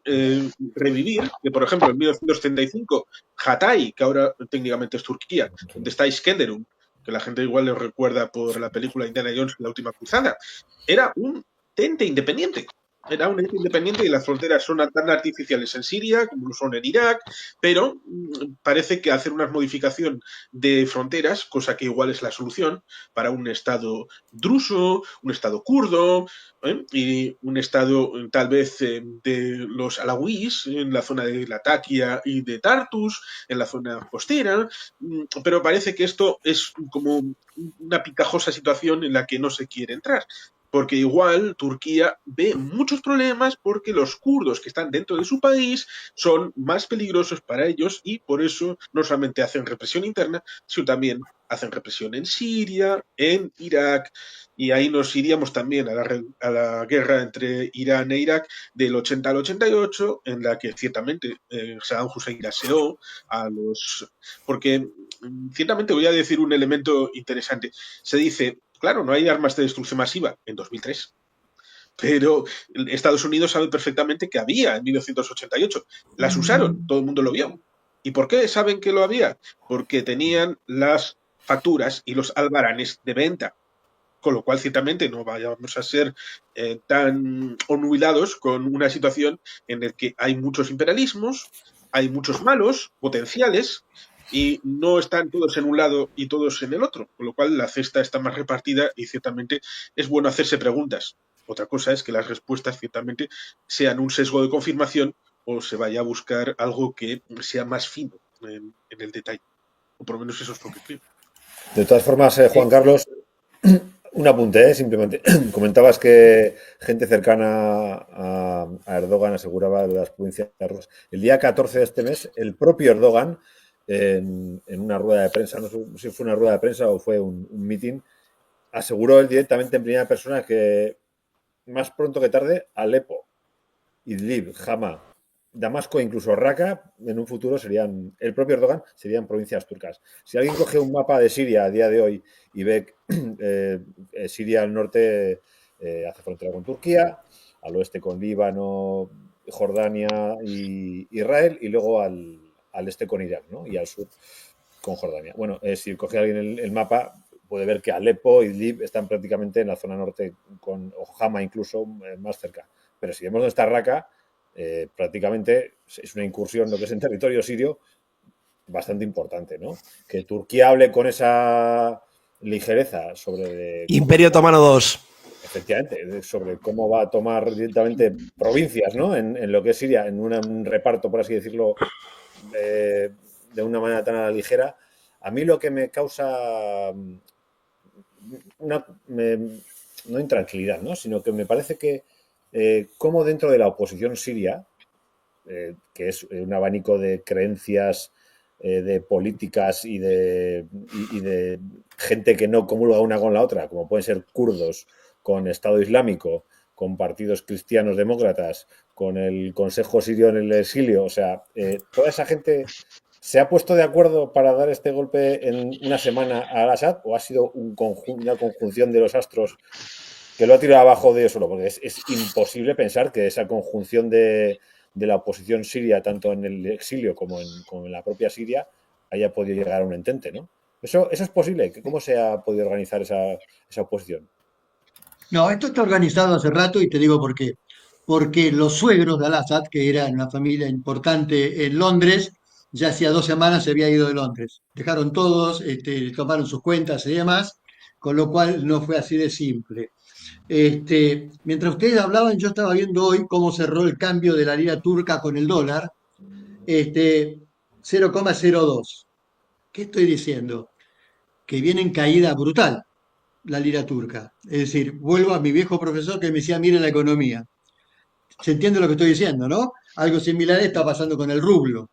revivir que, por ejemplo, en 1935, Hatay, que ahora técnicamente es Turquía, donde está Iskenderun, que la gente igual le recuerda por la película Indiana Jones, La Última Cruzada, era un ente independiente. Era un ente independiente y las fronteras son tan artificiales en Siria como lo son en Irak, pero parece que hacer una modificación de fronteras, cosa que igual es la solución para un estado druso, un estado kurdo, y un estado tal vez de los alawís en la zona de Latakia y de Tartus, en la zona costera, pero parece que esto es como una picajosa situación en la que no se quiere entrar. Porque igual Turquía ve muchos problemas porque los kurdos que están dentro de su país son más peligrosos para ellos y por eso no solamente hacen represión interna, sino también hacen represión en Siria, en Irak, y ahí nos iríamos también a la guerra entre Irán e Irak del 80 al 88, en la que ciertamente Saddam Hussein gaseó a los... Porque ciertamente voy a decir un elemento interesante. Se dice... Claro, no hay armas de destrucción masiva en 2003, pero Estados Unidos sabe perfectamente que había en 1988. Las usaron, todo el mundo lo vio. ¿Y por qué saben que lo había? Porque tenían las facturas y los albaranes de venta. Con lo cual, ciertamente, no vayamos a ser tan onulados con una situación en la que hay muchos imperialismos, hay muchos malos potenciales, y no están todos en un lado y todos en el otro, con lo cual la cesta está más repartida y ciertamente es bueno hacerse preguntas. Otra cosa es que las respuestas ciertamente sean un sesgo de confirmación o se vaya a buscar algo que sea más fino en el detalle. O por lo menos eso es lo que creo. De todas formas, Juan Carlos, un apunte, simplemente. Comentabas que gente cercana a Erdogan aseguraba las provincias rusas. El día 14 de este mes, el propio Erdogan, en una rueda de prensa, no sé si fue una rueda de prensa o fue un meeting, aseguró él directamente en primera persona que más pronto que tarde Alepo, Idlib, Hama, Damasco e incluso Raqqa en un futuro serían, el propio Erdogan, serían provincias turcas. Si alguien coge un mapa de Siria a día de hoy y ve Siria al norte hace frontera con Turquía, al oeste con Líbano, Jordania y Israel, y luego al este con Irak, ¿no? Y al sur con Jordania. Bueno, si coge alguien el mapa, puede ver que Alepo y Idlib están prácticamente en la zona norte, con Hama incluso más cerca. Pero si vemos dónde está Raqqa, prácticamente es una incursión, lo que es en territorio sirio, bastante importante, ¿no? Que Turquía hable con esa ligereza sobre... Imperio Otomano II. Efectivamente, sobre cómo va a tomar directamente provincias, ¿no? En lo que es Siria, en un reparto, por así decirlo, de una manera tan a la ligera. A mí lo que me causa no intranquilidad, ¿no? Sino que me parece que cómo dentro de la oposición siria, que es un abanico de creencias, de políticas y de gente que no comulga una con la otra, como pueden ser kurdos, con Estado Islámico, con partidos cristianos demócratas, con el Consejo Sirio en el exilio, o sea, toda esa gente ¿se ha puesto de acuerdo para dar este golpe en una semana a Al-Assad o ha sido una conjunción de los astros que lo ha tirado abajo de ellos solo? Porque es imposible pensar que esa conjunción de la oposición siria, tanto en el exilio como en la propia Siria, haya podido llegar a un entente, ¿no? Eso es posible. ¿Cómo se ha podido organizar esa oposición? No, esto está organizado hace rato y te digo por qué. Porque los suegros de Al-Assad, que eran una familia importante en Londres, ya hacía 2 semanas se había ido de Londres. Dejaron todos, tomaron sus cuentas y demás, con lo cual no fue así de simple. Mientras ustedes hablaban, yo estaba viendo hoy cómo cerró el cambio de la lira turca con el dólar, 0,02. ¿Qué estoy diciendo? Que viene en caída brutal la lira turca. Es decir, vuelvo a mi viejo profesor que me decía, mire la economía. Se entiende lo que estoy diciendo, ¿no? Algo similar está pasando con el rublo.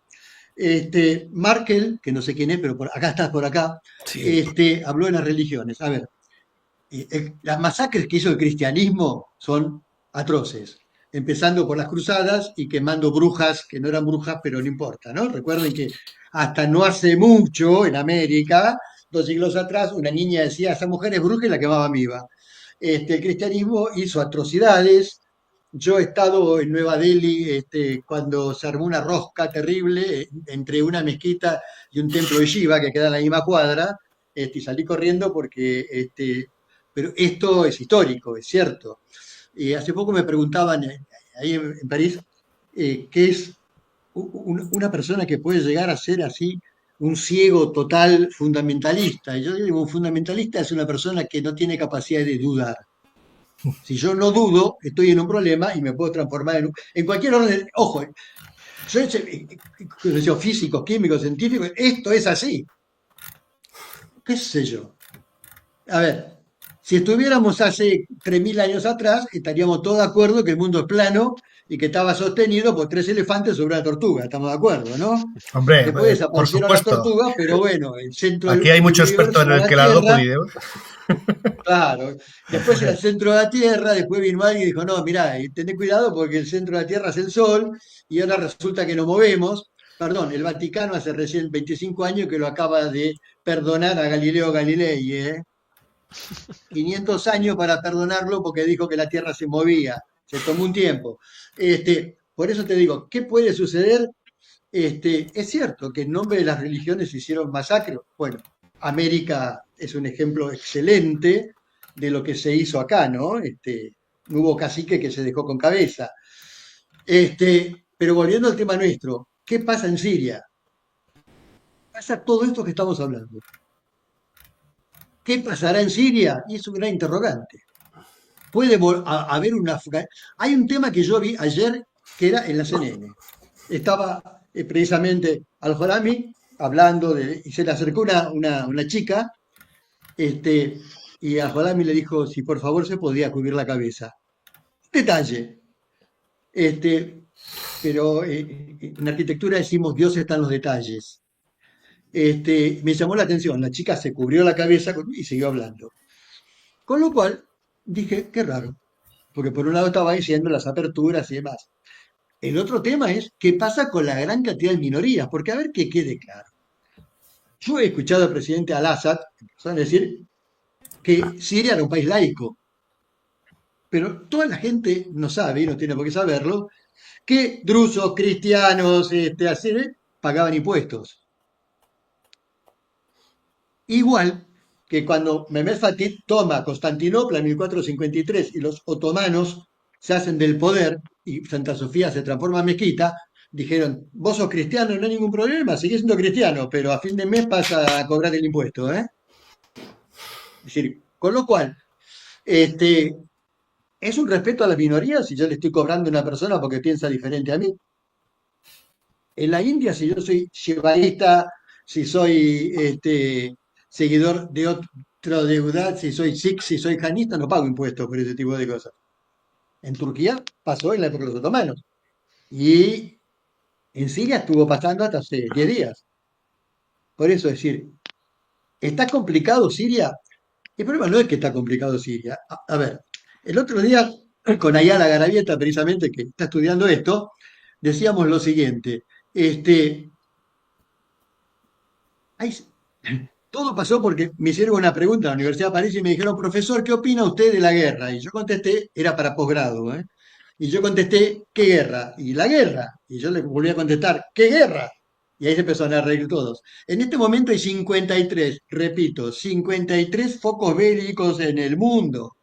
Markel, que no sé quién es, pero acá estás por acá, Sí. habló de las religiones. A ver, las masacres que hizo el cristianismo son atroces, empezando por las cruzadas y quemando brujas que no eran brujas, pero no importa, ¿no? Recuerden que hasta no hace mucho en América, 2 siglos atrás, una niña decía, esa mujer es bruja y la quemaban viva. El cristianismo hizo atrocidades. Yo he estado en Nueva Delhi cuando se armó una rosca terrible entre una mezquita y un templo de Shiva que queda en la misma cuadra, y salí corriendo porque pero esto es histórico, es cierto. Hace poco me preguntaban ahí en París qué es una persona que puede llegar a ser así un ciego total fundamentalista. Y yo digo, un fundamentalista es una persona que no tiene capacidad de dudar. Si yo no dudo, estoy en un problema y me puedo transformar en cualquier orden. Ojo, yo físico, químico, científico, esto es así. ¿Qué sé yo? A ver, si estuviéramos hace 3.000 años atrás, estaríamos todos de acuerdo que el mundo es plano y que estaba sostenido por 3 elefantes sobre una tortuga. Estamos de acuerdo, ¿no? Hombre, Después por desaparecieron las supuesto. tortugas, pero bueno, el centro Aquí hay del mucho experto universo en era el la que las Tierra. videos. Claro, después era el centro de la Tierra, después vino alguien y dijo, no, mirá, tened cuidado porque el centro de la Tierra es el Sol y ahora resulta que nos movemos. Perdón, el Vaticano hace recién 25 años que lo acaba de perdonar a Galileo Galilei, ¿eh? 500 años para perdonarlo porque dijo que la Tierra se movía, se tomó un tiempo. Por eso te digo, ¿qué puede suceder? Es cierto que en nombre de las religiones se hicieron masacres. Bueno, América es un ejemplo excelente de lo que se hizo acá, ¿no? No hubo cacique que se dejó con cabeza. Pero volviendo al tema nuestro, ¿qué pasa en Siria? Pasa todo esto que estamos hablando. ¿Qué pasará en Siria? Y es un gran interrogante. Puede haber una... Hay un tema que yo vi ayer que era en la CNN. Estaba precisamente Al-Horami hablando y se le acercó una chica, y Al-Horami le dijo si por favor se podía cubrir la cabeza. Detalle. Pero en arquitectura decimos Dios está en los detalles. Me llamó la atención, la chica se cubrió la cabeza y siguió hablando. Con lo cual dije, qué raro, porque por un lado estaba diciendo las aperturas y demás. El otro tema es qué pasa con la gran cantidad de minorías, porque a ver que quede claro. Yo he escuchado al presidente Al-Assad decir que Siria era un país laico, pero toda la gente no sabe, y no tiene por qué saberlo, que drusos, cristianos, así, pagaban impuestos. Igual que cuando Mehmed Fatih toma Constantinopla en 1453 y los otomanos se hacen del poder y Santa Sofía se transforma en mezquita, dijeron, vos sos cristiano, no hay ningún problema, seguís siendo cristiano, pero a fin de mes pasa a cobrar el impuesto. Es decir, con lo cual, este, es un respeto a las minorías si yo le estoy cobrando a una persona porque piensa diferente a mí. En la India, si yo soy shivaísta, si soy seguidor de otro deudad, si soy sikh, si soy janista, no pago impuestos por ese tipo de cosas. En Turquía pasó en la época de los otomanos. Y en Siria estuvo pasando hasta hace 10 días. Por eso decir, ¿está complicado Siria? El problema no es que está complicado Siria. A ver, el otro día, con Ayala Garavieta, precisamente, que está estudiando esto, decíamos lo siguiente. Hay, todo pasó porque me hicieron una pregunta en la Universidad de París y me dijeron, profesor, ¿qué opina usted de la guerra? Y yo contesté, era para posgrado, ¿eh? Y yo contesté, ¿qué guerra? Y la guerra. Y yo le volví a contestar, ¿qué guerra? Y ahí se empezaron a reír todos. En este momento hay 53, repito, 53 focos bélicos en el mundo.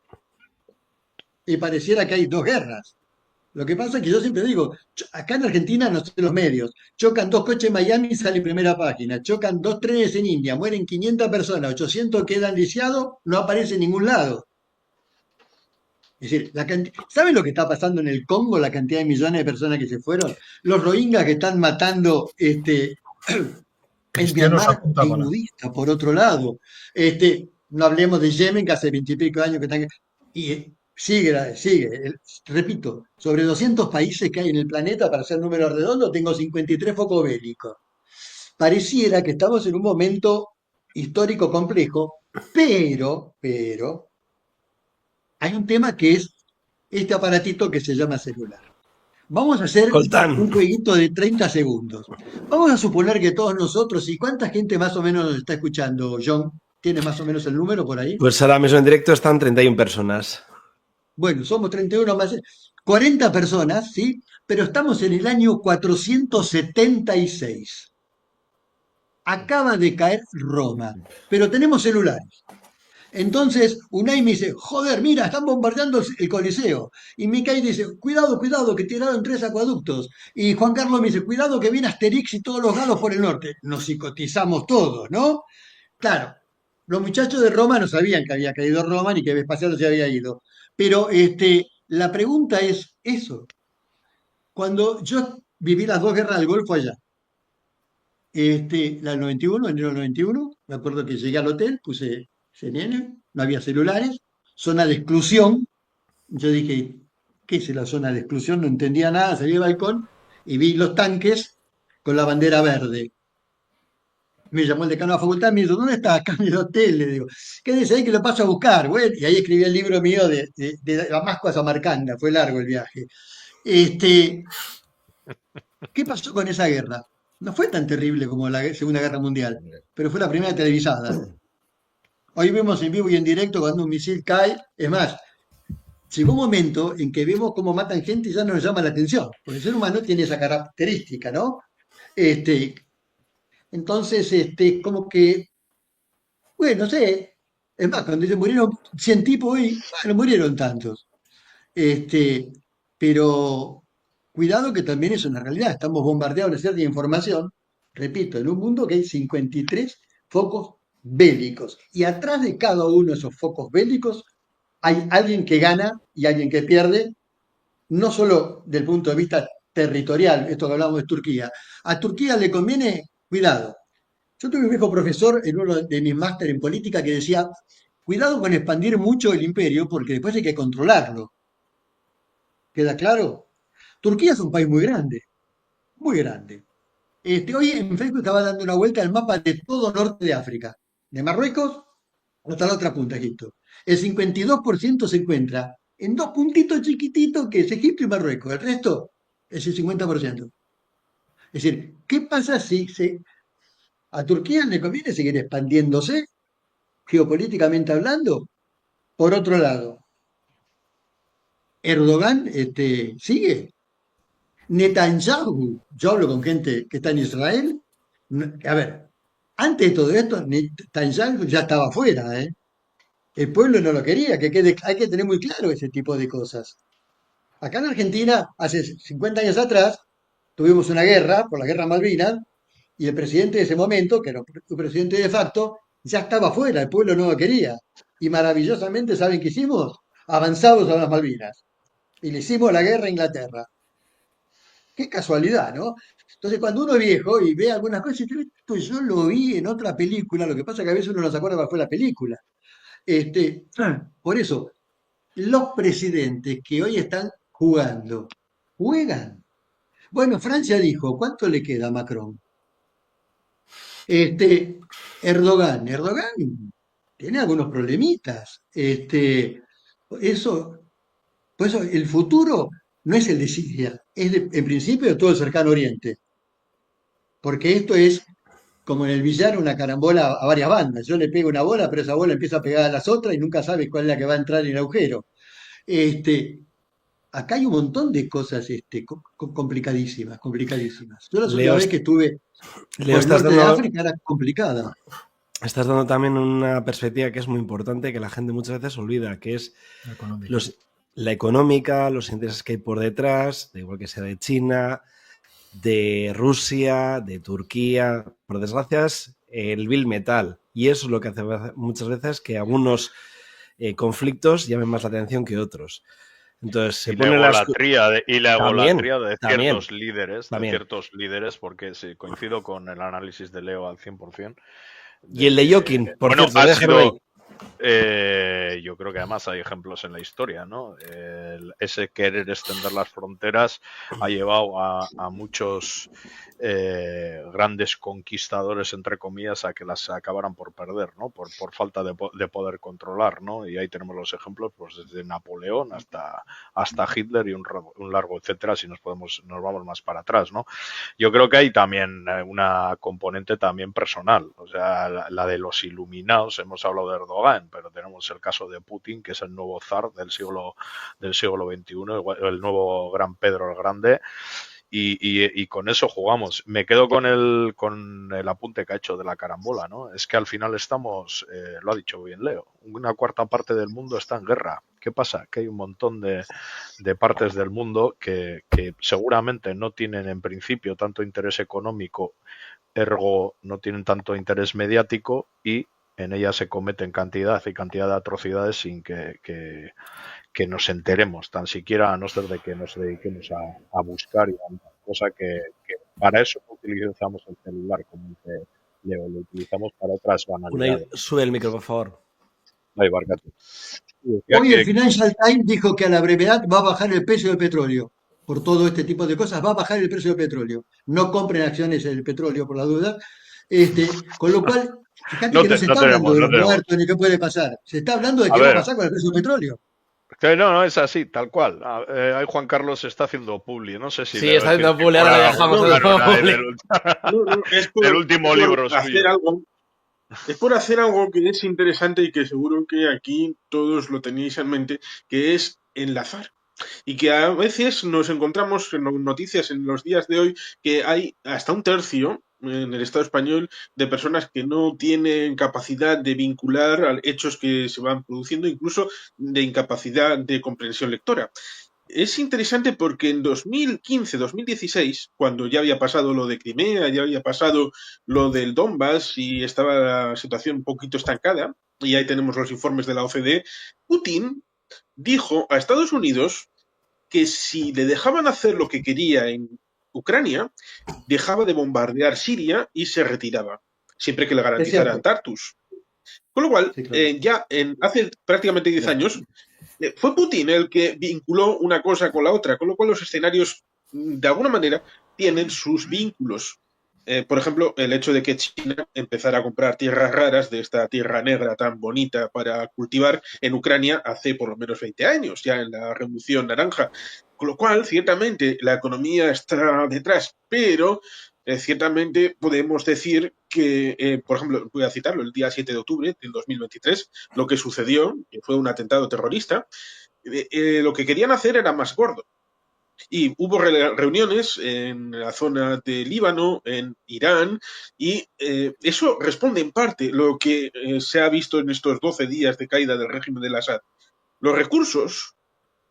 Y pareciera que hay dos guerras. Lo que pasa es que yo siempre digo, acá en Argentina no sé los medios, chocan dos coches en Miami y sale primera página, chocan dos trenes en India, mueren 500 personas, 800 quedan lisiados, no aparece en ningún lado. Es decir, ¿saben lo que está pasando en el Congo, la cantidad de millones de personas que se fueron? Los rohingyas que están matando en Cristianos a Myanmar punta y pala. nudistas, por otro lado. No hablemos de Yemen, que hace 20 y pico años que están... Y sigue. Repito, sobre 200 países que hay en el planeta, para hacer números redondos, tengo 53 focos bélicos. Pareciera que estamos en un momento histórico complejo, pero, hay un tema que es este aparatito que se llama celular. Vamos a hacer Coltán. un jueguito de 30 segundos. Vamos a suponer que todos nosotros, ¿y cuánta gente más o menos nos está escuchando, John? ¿Tienes más o menos el número por ahí? Pues ahora mismo en directo están 31 personas. Bueno, somos 31 más 40 personas, ¿sí? Pero estamos en el año 476. Acaba de caer Roma, pero tenemos celulares. Entonces Unai me dice, joder, mira, están bombardeando el Coliseo. Y Mikai dice, cuidado, cuidado, que tiraron 3 acueductos. Y Juan Carlos me dice, cuidado que viene Asterix y todos los galos por el norte. Nos psicotizamos todos, ¿no? Claro, los muchachos de Roma no sabían que había caído Roma ni que Vespasiano se había ido. Pero la pregunta es eso. Cuando yo viví las dos guerras del Golfo allá, la del 91, enero del 91, me acuerdo que llegué al hotel, puse CNN, no había celulares, zona de exclusión. Yo dije, ¿qué es la zona de exclusión? No entendía nada, salí al balcón y vi los tanques con la bandera verde. Me llamó el decano de la facultad, me dijo, ¿dónde estás? Acá en el hotel, le digo. ¿Qué dice ahí que lo paso a buscar? Bueno, y ahí escribí el libro mío de Damasco a Samarcanda, fue largo el viaje. ¿Qué pasó con esa guerra? No fue tan terrible como la Segunda Guerra Mundial, pero fue la primera televisada. Hoy vemos en vivo y en directo cuando un misil cae. Es más, llegó un momento en que vemos cómo matan gente y ya no nos llama la atención, porque el ser humano tiene esa característica, ¿no? Entonces, como que, bueno, no sé, es más, cuando se murieron 100 tipos y, bueno, murieron tantos. Este, pero cuidado que también es una realidad, estamos bombardeados de cierta información, repito, en un mundo que hay 53 focos bélicos, y atrás de cada uno de esos focos bélicos hay alguien que gana y alguien que pierde, no solo del punto de vista territorial, esto que hablamos de Turquía. A Turquía le conviene, cuidado. Yo tuve un viejo profesor en uno de mis máster en política que decía, cuidado con expandir mucho el imperio porque después hay que controlarlo. ¿Queda claro? Turquía es un país muy grande, muy grande. Hoy en Facebook estaba dando una vuelta al mapa de todo norte de África, de Marruecos hasta la otra punta, Egipto. El 52% se encuentra en dos puntitos chiquititos que es Egipto y Marruecos. El resto es el 50%. Es decir, ¿qué pasa si a Turquía le conviene seguir expandiéndose, geopolíticamente hablando? Por otro lado, Erdogan sigue. Netanyahu, yo hablo con gente que está en Israel. A ver, antes de todo esto, Netanyahu ya estaba fuera, ¿eh? El pueblo no lo quería, hay que tener muy claro ese tipo de cosas. Acá en Argentina, hace 50 años atrás, tuvimos una guerra, por la guerra Malvinas, y el presidente de ese momento, que era un presidente de facto, ya estaba fuera, el pueblo no lo quería. Y maravillosamente, ¿saben qué hicimos? Avanzamos a las Malvinas. Y le hicimos la guerra a Inglaterra. Qué casualidad, ¿no? Entonces, cuando uno es viejo y ve algunas cosas, dice, esto yo lo vi en otra película, lo que pasa es que a veces uno no se acuerda cuál fue la película. Por eso, los presidentes que hoy están jugando, juegan. Bueno, Francia dijo, ¿cuánto le queda a Macron? Erdogan tiene algunos problemitas. Eso, por eso el futuro no es el de Siria, es en principio de todo el cercano oriente, porque esto es como en el billar una carambola a varias bandas. Yo le pego una bola, pero esa bola empieza a pegar a las otras y nunca sabe cuál es la que va a entrar en el agujero. Este, Acá hay un montón de cosas complicadísimas, complicadísimas. Yo la última Leo, vez que estuve Leo, por el norte de África era complicada. estás dando también una perspectiva que es muy importante, que la gente muchas veces olvida, que es la económica, los intereses que hay por detrás, de igual que sea de China, de Rusia, de Turquía. Por desgracia, es el vil metal. Y eso es lo que hace muchas veces que algunos conflictos llamen más la atención que otros. Entonces se pone la egolatría de ciertos líderes, también. de ciertos líderes, porque sí, coincido con el análisis de Leo al 100%. Y el de Jokin, por cierto, ha déjalo ahí. Yo creo que además hay ejemplos en la historia, ¿no? Ese querer extender las fronteras ha llevado a muchos grandes conquistadores, entre comillas, a que las acabaran por perder, ¿no? Por falta de poder controlar, ¿no? Y ahí tenemos los ejemplos, pues desde Napoleón hasta Hitler y un largo etcétera, si nos vamos más para atrás, ¿no? Yo creo que hay también una componente también personal, o sea, la de los iluminados. Hemos hablado de Erdogan, pero tenemos el caso de Putin, que es el nuevo zar del siglo XXI, el nuevo gran Pedro el Grande. Y con eso jugamos. Me quedo con el apunte que ha hecho de la carambola, ¿no? Es que al final estamos, lo ha dicho bien Leo, una cuarta parte del mundo está en guerra. ¿Qué pasa? Que hay un montón de partes del mundo que seguramente no tienen en principio tanto interés económico, ergo no tienen tanto interés mediático, y en ellas se cometen cantidad y cantidad de atrocidades sin que nos enteremos, tan siquiera, a no ser de que nos dediquemos a buscar, y a cosa que para eso no utilizamos el celular, como dice Leo, lo utilizamos para otras banalidades. Sube el micro, por favor. Ay, Barcate. Hoy el Financial Times dijo que a la brevedad va a bajar el precio del petróleo. Por todo este tipo de cosas va a bajar el precio del petróleo. No compren acciones del petróleo por la duda. Con lo cual, fíjate que no se está hablando de los muertos ni qué puede pasar. Se está hablando de qué va a pasar con el precio del petróleo. No, es así, tal cual. Ahí Juan Carlos está haciendo publi, no sé si... Sí, está haciendo publi, ahora le dejamos el último libro suyo. Es por hacer algo que es interesante y que seguro que aquí todos lo tenéis en mente, que es enlazar. Y que a veces nos encontramos en noticias en los días de hoy que hay hasta un tercio en el Estado español de personas que no tienen capacidad de vincular a hechos que se van produciendo, incluso de incapacidad de comprensión lectora. Es interesante porque en 2015-2016, cuando ya había pasado lo de Crimea, ya había pasado lo del Donbass y estaba la situación un poquito estancada, y ahí tenemos los informes de la OCDE, Putin dijo a Estados Unidos que si le dejaban hacer lo que quería en Ucrania, dejaba de bombardear Siria y se retiraba, siempre que le garantizaran Tartus. Con lo cual, sí, claro. Hace prácticamente 10 años, fue Putin el que vinculó una cosa con la otra, con lo cual los escenarios, de alguna manera, tienen sus vínculos. por ejemplo, el hecho de que China empezara a comprar tierras raras de esta tierra negra tan bonita para cultivar en Ucrania hace por lo menos 20 años, ya en la Revolución Naranja. Con lo cual, ciertamente, la economía está detrás, pero ciertamente podemos decir que, por ejemplo, voy a citarlo, el día 7 de octubre del 2023, lo que sucedió, que fue un atentado terrorista, lo que querían hacer era más gordo. Y hubo reuniones en la zona de Líbano, en Irán, y eso responde en parte lo que se ha visto en estos 12 días de caída del régimen del Assad. Los recursos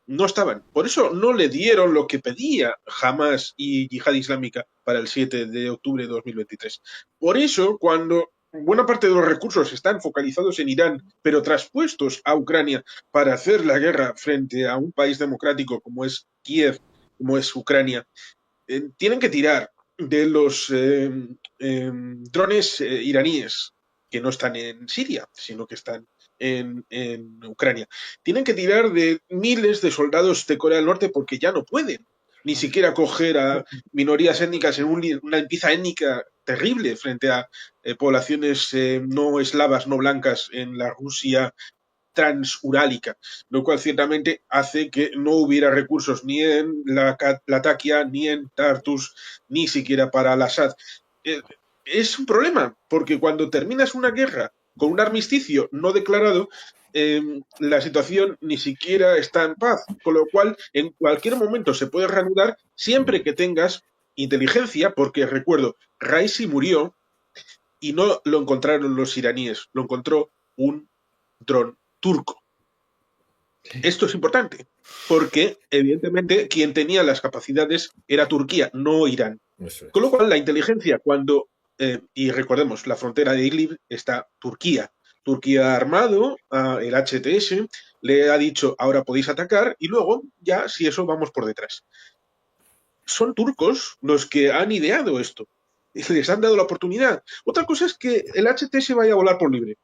no estaban. Por eso no le dieron lo que pedía Hamas y Yihad Islámica para el 7 de octubre de 2023. Por eso, cuando buena parte de los recursos están focalizados en Irán, pero traspuestos a Ucrania para hacer la guerra frente a un país democrático como es Kiev, como es Ucrania, tienen que tirar de los drones iraníes que no están en Siria, sino que están en Ucrania. Tienen que tirar de miles de soldados de Corea del Norte porque ya no pueden ni siquiera coger a minorías étnicas en una limpieza étnica terrible frente a poblaciones no eslavas, no blancas en la Rusia transurálica, lo cual ciertamente hace que no hubiera recursos ni en la Latakia, ni en Tartus, ni siquiera para el Assad. Es un problema, porque cuando terminas una guerra con un armisticio no declarado, la situación ni siquiera está en paz, con lo cual en cualquier momento se puede reanudar siempre que tengas inteligencia, porque recuerdo, Raisi murió y no lo encontraron los iraníes, lo encontró un dron turco. Esto es importante, porque evidentemente quien tenía las capacidades era Turquía, no Irán. Eso es. Con lo cual la inteligencia cuando, y recordemos, la frontera de Idlib está Turquía. Turquía ha armado el HTS, le ha dicho ahora podéis atacar y luego ya si eso vamos por detrás. Son turcos los que han ideado esto, les han dado la oportunidad. Otra cosa es que el HTS vaya a volar por libre,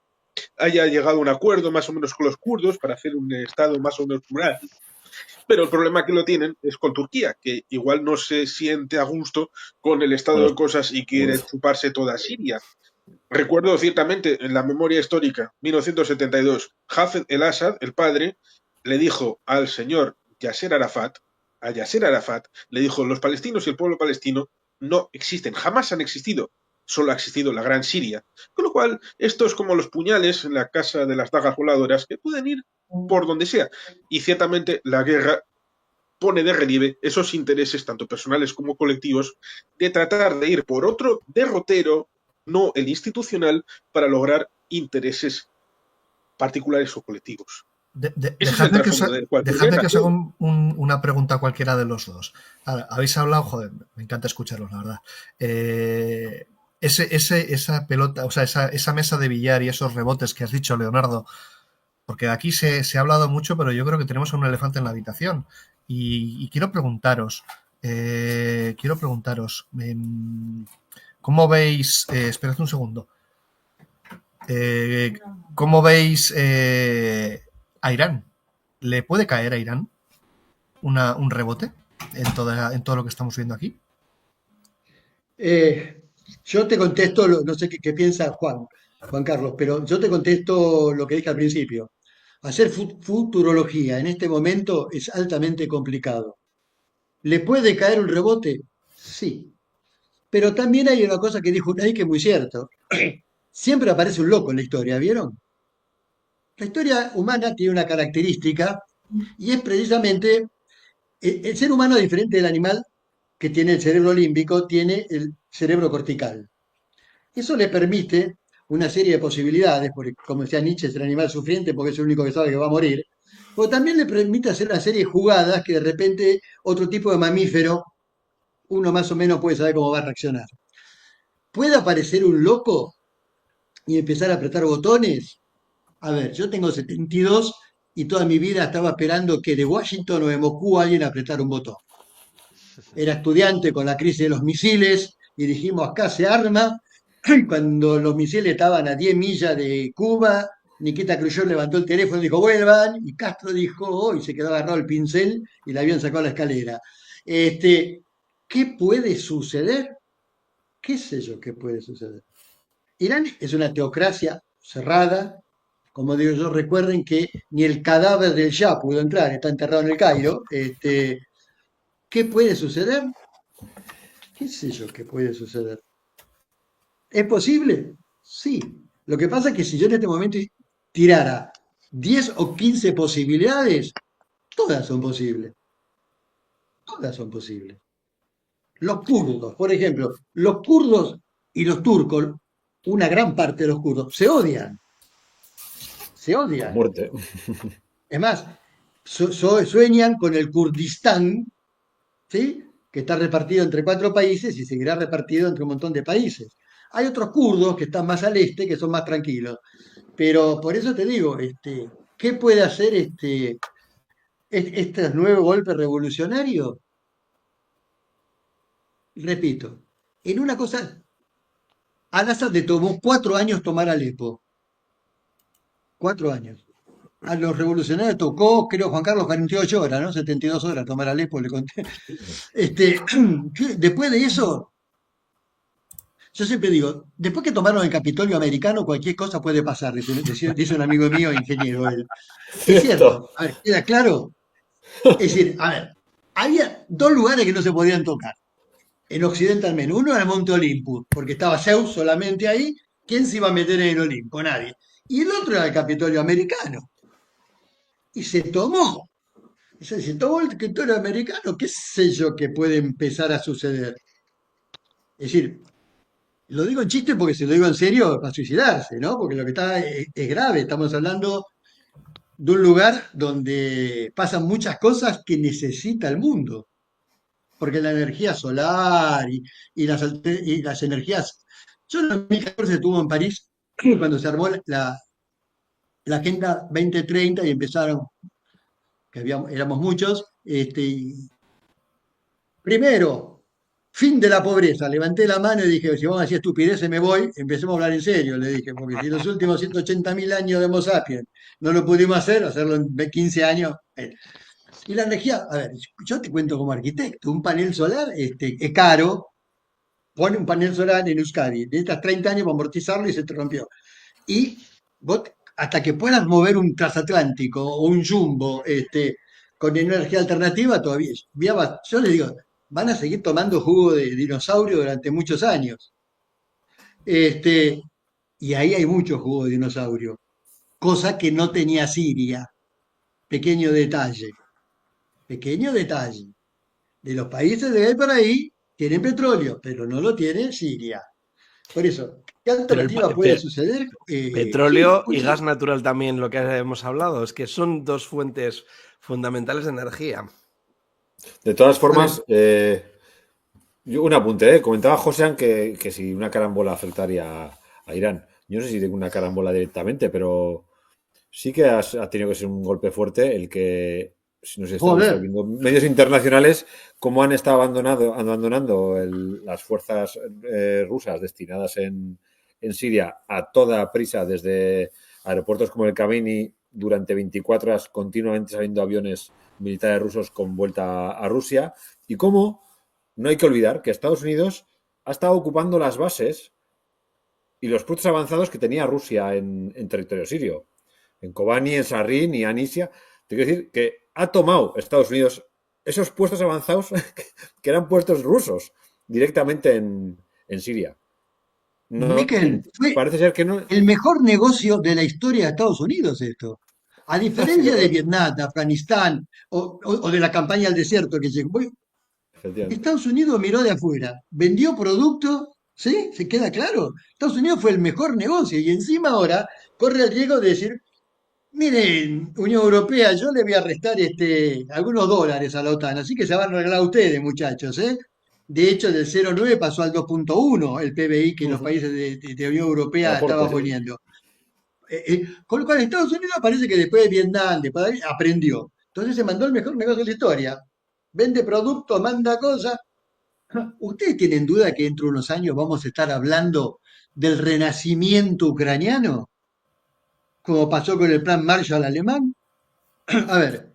haya llegado a un acuerdo más o menos con los kurdos para hacer un estado más o menos plural. Pero el problema que lo tienen es con Turquía, que igual no se siente a gusto con el estado de cosas y quiere chuparse toda Siria. Recuerdo ciertamente en la memoria histórica, 1972, Hafez el-Assad, el padre, le dijo al señor Yasser Arafat, a Yasser Arafat, le dijo, los palestinos y el pueblo palestino no existen, jamás han existido, solo ha existido la Gran Siria. Con lo cual, esto es como los puñales en la casa de las dagas voladoras, que pueden ir por donde sea. Y ciertamente la guerra pone de relieve esos intereses, tanto personales como colectivos, de tratar de ir por otro derrotero, no el institucional, para lograr intereses particulares o colectivos. Dejadme que os haga una pregunta a cualquiera de los dos. Ahora, habéis hablado, joder, me encanta escucharos, la verdad. Esa pelota, o sea, esa mesa de billar y esos rebotes que has dicho, Leonardo, porque aquí se ha hablado mucho, pero yo creo que tenemos un elefante en la habitación. Y quiero preguntaros, ¿cómo veis? Esperad un segundo. ¿Cómo veis a Irán? ¿Le puede caer a Irán un rebote en todo lo que estamos viendo aquí? Yo te contesto, no sé qué piensa Juan Carlos, pero yo te contesto lo que dije al principio. Hacer futurología en este momento es altamente complicado. ¿Le puede caer un rebote? Sí. Pero también hay una cosa que dijo Unai que es muy cierto. Siempre aparece un loco en la historia, ¿vieron? La historia humana tiene una característica y es precisamente el ser humano, diferente del animal que tiene el cerebro límbico, tiene el cerebro cortical. Eso le permite una serie de posibilidades, porque como decía Nietzsche, es el animal sufriente porque es el único que sabe que va a morir, pero también le permite hacer una serie de jugadas que de repente otro tipo de mamífero, uno más o menos puede saber cómo va a reaccionar. ¿Puede aparecer un loco y empezar a apretar botones? A ver, yo tengo 72 y toda mi vida estaba esperando que de Washington o de Moscú alguien apretara un botón. Era estudiante con la crisis de los misiles y dijimos, acá se arma. Cuando los misiles estaban a 10 millas de Cuba, Nikita Khrushchev levantó el teléfono y dijo, vuelvan, y Castro dijo, oh, y se quedó agarrado el pincel y el avión sacó a la escalera. ¿Qué puede suceder? ¿Qué sé yo qué puede suceder? Irán es una teocracia cerrada, como digo yo, recuerden que ni el cadáver del Shah pudo entrar, está enterrado en el Cairo. ¿Qué puede suceder? ¿Qué sé yo qué puede suceder? ¿Es posible? Sí. Lo que pasa es que si yo en este momento tirara 10 o 15 posibilidades, todas son posibles. Todas son posibles. Los kurdos, por ejemplo, los kurdos y los turcos, una gran parte de los kurdos, se odian. Se A odian. muerte. Es más, sueñan con el Kurdistán, ¿sí? Que está repartido entre 4 países y seguirá repartido entre un montón de países. Hay otros kurdos que están más al este, que son más tranquilos. Pero por eso te digo, ¿qué puede hacer este nuevo golpe revolucionario? Repito, en una cosa, al Assad le tomó 4 años tomar Alepo. 4 años. A los revolucionarios tocó, creo, Juan Carlos, 48 horas, ¿no? 72 horas tomar Alepo, le conté. Después de eso, yo siempre digo, después que tomaron el Capitolio americano, cualquier cosa puede pasar, dice un amigo mío, ingeniero. Es cierto, Cierto. a ver, ¿queda claro? Es decir, a ver, había 2 lugares que no se podían tocar, en Occidente al menos. Uno era el Monte Olympus, porque estaba Zeus solamente ahí. ¿Quién se iba a meter en el Olimpo? Nadie. Y el otro era el Capitolio americano. Y se tomó. Y se tomó el Capitolio americano. ¿Qué sé yo que puede empezar a suceder? Es decir, lo digo en chiste porque si lo digo en serio, va a suicidarse, ¿no? Porque lo que está es grave. Estamos hablando de un lugar donde pasan muchas cosas que necesita el mundo. Porque la energía solar y las energías. Yo en 2014 estuve en París cuando se armó la Agenda 2030 y empezaron, que éramos muchos, primero, fin de la pobreza. Levanté la mano y dije, si vamos a decir estupideces me voy, empecemos a hablar en serio, le dije, porque si los últimos 180.000 años de Homo sapiens no lo pudimos hacer, hacerlo en 15 años. Y la energía, a ver, yo te cuento como arquitecto, un panel solar es caro. Pone un panel solar en Euskadi, necesitas 30 años para amortizarlo y se te rompió. Y vos, hasta que puedas mover un transatlántico o un jumbo con energía alternativa, todavía, yo les digo, van a seguir tomando jugo de dinosaurio durante muchos años. Este, y ahí hay mucho jugo de dinosaurio, cosa que no tenía Siria. Pequeño detalle, pequeño detalle. De los países de ahí para ahí tienen petróleo, pero no lo tiene Siria. Por eso, ¿qué Pero el alternativa puede suceder? Sí, petróleo y escucha, gas natural también, lo que hemos hablado, es que son dos fuentes fundamentales de energía. De todas a ver, formas, un apunte, comentaba Josean que si una carambola afectaría a Irán. Yo no sé si tengo una carambola directamente, pero sí que ha tenido que ser un golpe fuerte el que, si no sé, estamos joder, viendo medios internacionales, cómo han estado abandonando las fuerzas rusas destinadas en Siria a toda prisa desde aeropuertos como el Khamenei durante 24 horas continuamente saliendo aviones militares rusos con vuelta a Rusia, y cómo no hay que olvidar que Estados Unidos ha estado ocupando las bases y los puestos avanzados que tenía Rusia en territorio sirio, en Kobani, en Sarin y Anisia. Te quiero decir que ha tomado Estados Unidos esos puestos avanzados que eran puestos rusos directamente en Siria. No, Miquel, fue parece ser que no. el mejor negocio de la historia de Estados Unidos esto. A Sí, diferencia de Vietnam, de Afganistán o de la campaña al desierto que llegó, efectivamente. Estados Unidos miró de afuera, vendió productos, ¿sí? ¿Se queda claro? Estados Unidos fue el mejor negocio y encima ahora corre el riesgo de decir, miren, Unión Europea, yo le voy a restar algunos dólares a la OTAN, así que se van a arreglar ustedes, muchachos, ¿eh? De hecho, del 0,9 pasó al 2,1 el PBI que los países de Unión El Europea aporte, estaban sí. poniendo. Con lo cual, Estados Unidos parece que después de Vietnam, después de ahí, aprendió. Entonces se mandó el mejor negocio de la historia. Vende productos, manda cosas. ¿Ustedes tienen duda que dentro de unos años vamos a estar hablando del renacimiento ucraniano? Como pasó con el plan Marshall alemán. A ver,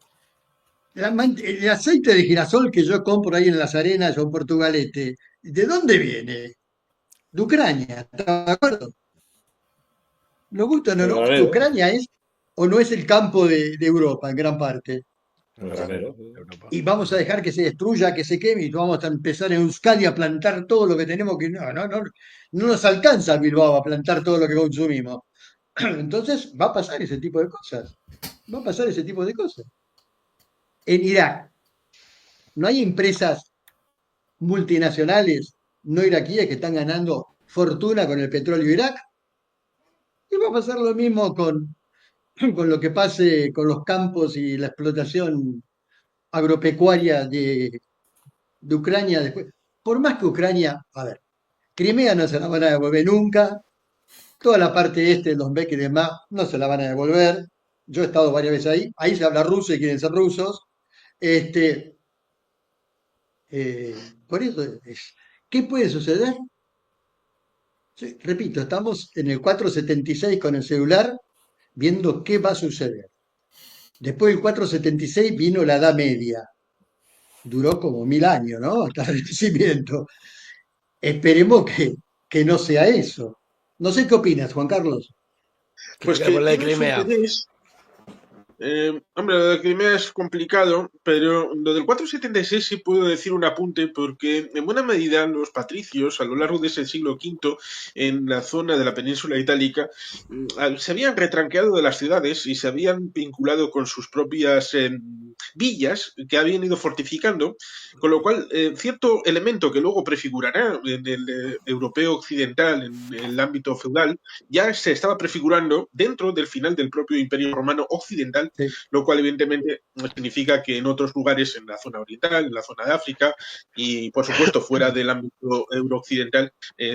el aceite de girasol que yo compro ahí en Las Arenas o en Portugalete, ¿de dónde viene? de Ucrania, ¿estás de acuerdo? Nos gusta o no El nos gusta, granero. Ucrania es o no es el campo de Europa en gran parte. El Sí, granero. Europa. Y vamos a dejar que se destruya, que se queme, y vamos a empezar en Euskadi a plantar todo lo que tenemos que. No nos alcanza Bilbao a plantar todo lo que consumimos. Entonces va a pasar ese tipo de cosas. Va a pasar ese tipo de cosas. En Irak no hay empresas multinacionales no iraquíes que están ganando fortuna con el petróleo de Irak. Y va a pasar lo mismo con lo que pase con los campos y la explotación agropecuaria de Ucrania después. Por más que Ucrania, a ver, Crimea no se la van a devolver nunca, toda la parte este, los Donbass y demás, no se la van a devolver. Yo he estado varias veces ahí se habla ruso y quieren ser rusos. Este, por eso, ¿qué puede suceder? Sí, repito, estamos en el 476 con el celular viendo qué va a suceder. Después del 476 vino la Edad Media. Duró como 1000 años, ¿no? Hasta el Renacimiento. Esperemos que no sea eso. No sé qué opinas, Juan Carlos. Pues Que por que la de tiene su Crimea. interés. Hombre, lo de Crimea es complicado, pero lo del 476 sí puedo decir un apunte, porque en buena medida los patricios, a lo largo de ese siglo V, en la zona de la península itálica, se habían retranqueado de las ciudades y se habían vinculado con sus propias villas que habían ido fortificando, con lo cual cierto elemento que luego prefigurará en el europeo occidental, en el ámbito feudal, ya se estaba prefigurando dentro del final del propio Imperio Romano Occidental, Sí. lo cual evidentemente significa que en otros lugares, en la zona oriental, en la zona de África y por supuesto fuera del ámbito eurooccidental,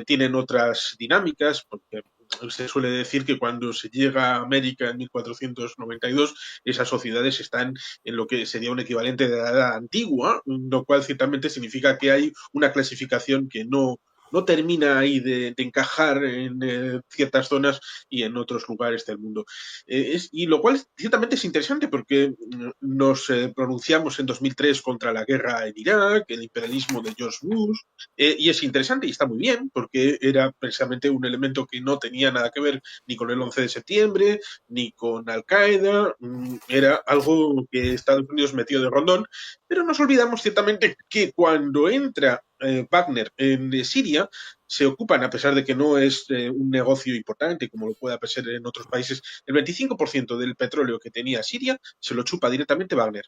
tienen otras dinámicas, porque se suele decir que cuando se llega a América en 1492, esas sociedades están en lo que sería un equivalente de la edad antigua, lo cual ciertamente significa que hay una clasificación que no termina ahí de encajar en ciertas zonas y en otros lugares del mundo. Y lo cual ciertamente es interesante porque nos pronunciamos en 2003 contra la guerra en Irak, el imperialismo de George Bush, y es interesante y está muy bien porque era precisamente un elemento que no tenía nada que ver ni con el 11 de septiembre, ni con Al-Qaeda, era algo que Estados Unidos metió de rondón, pero nos olvidamos ciertamente que cuando entra Wagner en Siria, se ocupan, a pesar de que no es un negocio importante como lo pueda ser en otros países, el 25% del petróleo que tenía Siria se lo chupa directamente Wagner.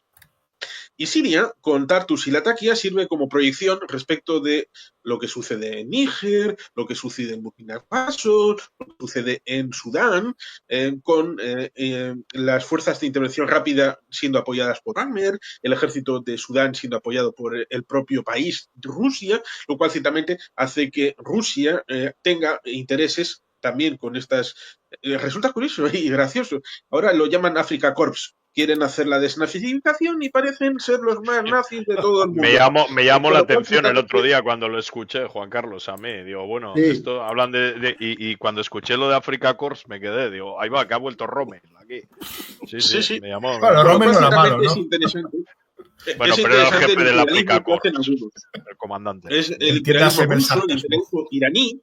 Y Siria, con Tartus y Latakia, sirve como proyección respecto de lo que sucede en Níger, lo que sucede en Burkina Faso, lo que sucede en Sudán, con las fuerzas de intervención rápida siendo apoyadas por Wagner, el ejército de Sudán siendo apoyado por el propio país, Rusia, lo cual ciertamente hace que Rusia tenga intereses también con estas. Resulta curioso y gracioso. Ahora lo llaman Africa Corps. Quieren hacer la desnazificación y parecen ser los más nazis de todo el mundo. Me llamó Con la lo cual, atención el otro ciertamente, día cuando lo escuché, Juan Carlos, a mí. Digo, bueno, Sí. esto hablan y cuando escuché lo de Africa Corps me quedé, digo, ahí va, que ha vuelto Rommel aquí. Sí, sí, sí, sí. me llamó. Claro, Con lo Rommel cual, no era malo, ciertamente es ¿no? interesante. Bueno, Es pero era el interesante jefe el del imperialismo Africa que hacen Corps, algunos. el comandante. Es el Entiéndase imperialismo ruso, el Belsartes, ¿no? imperialismo iraní,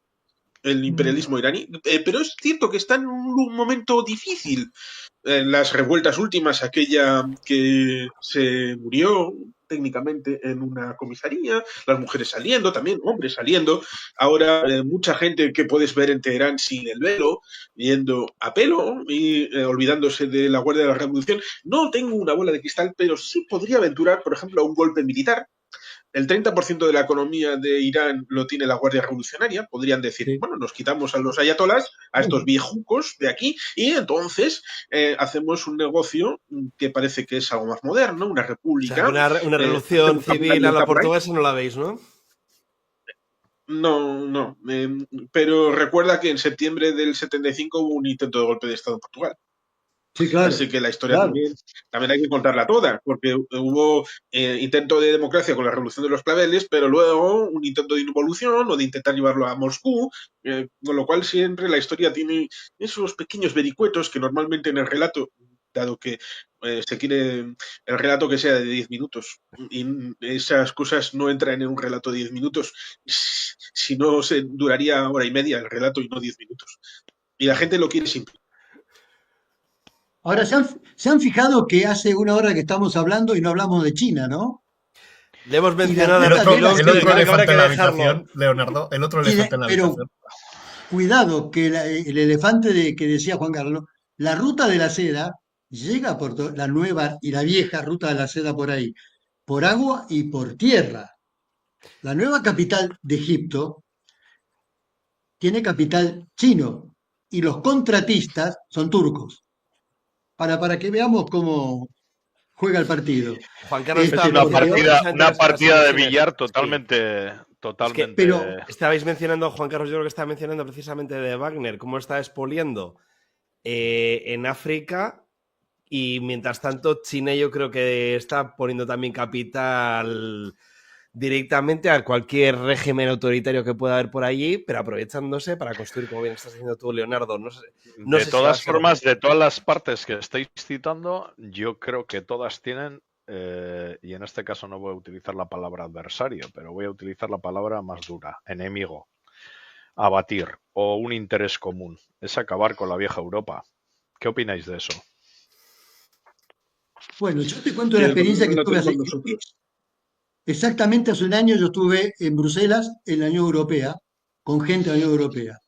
el imperialismo iraní, pero es cierto que está en un momento difícil. Las revueltas últimas, aquella que se murió técnicamente en una comisaría, las mujeres saliendo, también hombres saliendo, ahora mucha gente que puedes ver en Teherán sin el velo, yendo a pelo y olvidándose de la Guardia de la Revolución. No tengo una bola de cristal, pero sí podría aventurar, por ejemplo, a un golpe militar. El 30% de la economía de Irán lo tiene la Guardia Revolucionaria. Podrían decir, Sí. bueno, nos quitamos a los ayatolás, a estos viejucos de aquí, y entonces hacemos un negocio que parece que es algo más moderno, una O sea, que república. una revolución civil a la portuguesa no la veis, ¿no? No. Pero recuerda que en septiembre del 75 hubo un intento de golpe de Estado en Portugal. Sí, claro. Así que la historia Claro. también hay que contarla toda, porque hubo intento de democracia con la revolución de los claveles, pero luego un intento de involución o de intentar llevarlo a Moscú, con lo cual siempre la historia tiene esos pequeños vericuetos que normalmente en el relato dado que se quiere el relato que sea de 10 minutos y esas cosas no entran en un relato de 10 minutos, si no se duraría hora y media el relato y no 10 minutos. Y la gente lo quiere simple. Ahora, ¿se han fijado que hace una hora que estamos hablando y no hablamos de China, ¿no? Le hemos Y la mencionado ruta a de la Pilón, el que otro seda, habrá elefante que en la dejarlo. habitación, Leonardo, el otro elefante en la pero habitación. cuidado, que el elefante que decía Juan Carlos, la ruta de la seda llega por la nueva y la vieja ruta de la seda por ahí, por agua y por tierra. La nueva capital de Egipto tiene capital chino y los contratistas son turcos. Para que veamos cómo juega el partido. Juan Carlos Es estaba una Porque mencionando peor, precisamente una las partida de invasiones. billar Sí. totalmente, Es que totalmente. pero estabais mencionando, Juan Carlos, yo creo que estaba mencionando precisamente de Wagner, cómo está expoliendo en África, y mientras tanto China yo creo que está poniendo también capital directamente a cualquier régimen autoritario que pueda haber por allí, pero aprovechándose para construir, como bien estás diciendo tú, Leonardo. No De sé si va a todas ser... formas, de todas las partes que estáis citando, yo creo que todas tienen, y en este caso no voy a utilizar la palabra adversario, pero voy a utilizar la palabra más dura, enemigo, abatir o un interés común, es acabar con la vieja Europa. ¿Qué opináis de eso? bueno, yo te cuento Y una el experiencia control que lo tuve tenemos nosotros. exactamente hace un año. Yo estuve en Bruselas, en la Unión Europea, con gente de la Unión Europea.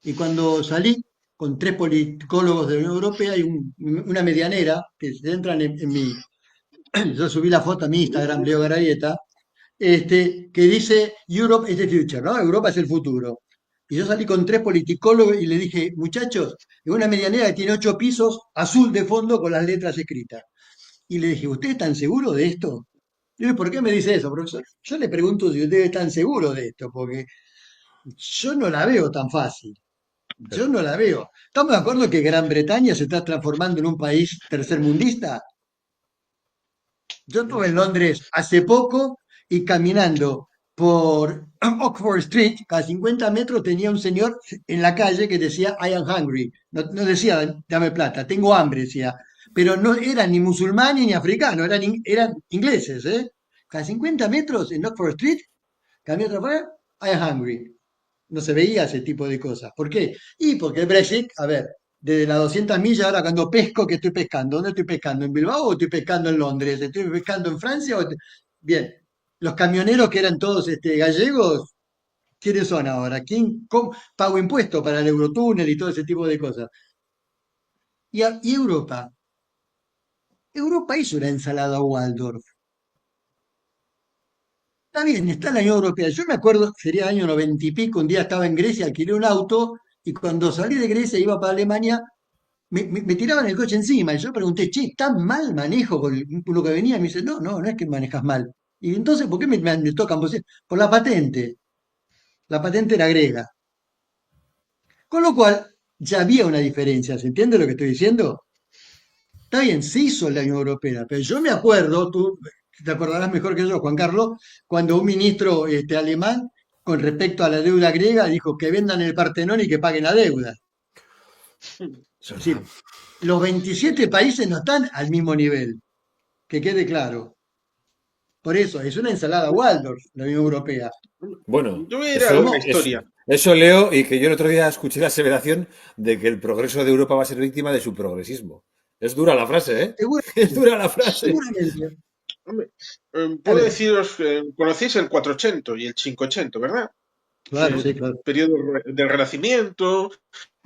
Y cuando salí con 3 politólogos de la Unión Europea y una medianera, que se entran en mi, yo subí la foto a mi Instagram, Leo Garayeta, que dice Europe is the future, ¿no? Europa es el futuro. Y yo salí con 3 politicólogos y le dije, muchachos, es una medianera que tiene 8 pisos, azul de fondo con las letras escritas. Y le dije, ¿ustedes están seguros de esto? Y yo, ¿por qué me dice eso, profesor? Yo le pregunto si ustedes están seguros de esto, porque yo no la veo tan fácil. Yo no la veo. ¿Estamos de acuerdo que Gran Bretaña se está transformando en un país tercermundista? Yo estuve en Londres hace poco y caminando por Oxford Street, cada 50 metros tenía un señor en la calle que decía I am hungry. No, no decía dame plata, tengo hambre, decía. Pero no eran ni musulmanes ni africanos, eran ingleses, ¿eh? Cada 50 metros en Oxford Street, caminando afuera, I am hungry. No se veía ese tipo de cosas. ¿Por qué? Y porque el Brexit, a ver, desde las 200 millas, ahora cuando pesco, ¿qué estoy pescando? ¿Dónde estoy pescando? ¿En Bilbao o estoy pescando en Londres? ¿Estoy pescando en Francia? Bien, los camioneros que eran todos gallegos, ¿quiénes son ahora? ¿Quién pago impuestos para el Eurotúnel y todo ese tipo de cosas? Y Europa. Europa hizo una ensalada Waldorf. Está bien, está en la Unión Europea. Yo me acuerdo, sería año 90 y pico, un día estaba en Grecia, alquilé un auto y cuando salí de Grecia iba para Alemania, me tiraban el coche encima. Y yo pregunté, che, ¿tan mal manejo con lo que venía? Y me dice, no, no, no es que manejas mal. Y entonces, ¿por qué me tocan? Por la patente. La patente era griega. Con lo cual, ya había una diferencia. ¿Se entiende lo que estoy diciendo? Está bien, se hizo la Unión Europea, pero yo me acuerdo, tú te acordarás mejor que yo, Juan Carlos, cuando un ministro alemán, con respecto a la deuda griega, dijo que vendan el Partenón y que paguen la deuda. Es decir, los 27 países no están al mismo nivel, que quede claro. Por eso, es una ensalada Waldorf, la Unión Europea. Bueno, Yo voy a ir a la historia. eso leo, y que yo el otro día escuché la aseveración de que el progreso de Europa va a ser víctima de su progresismo. Es dura la frase, ¿eh? Es dura la frase. Seguramente. Hombre, A puedo ver, deciros, conocéis el 480 y el 580, ¿verdad? claro, El sí, claro. periodo del Renacimiento,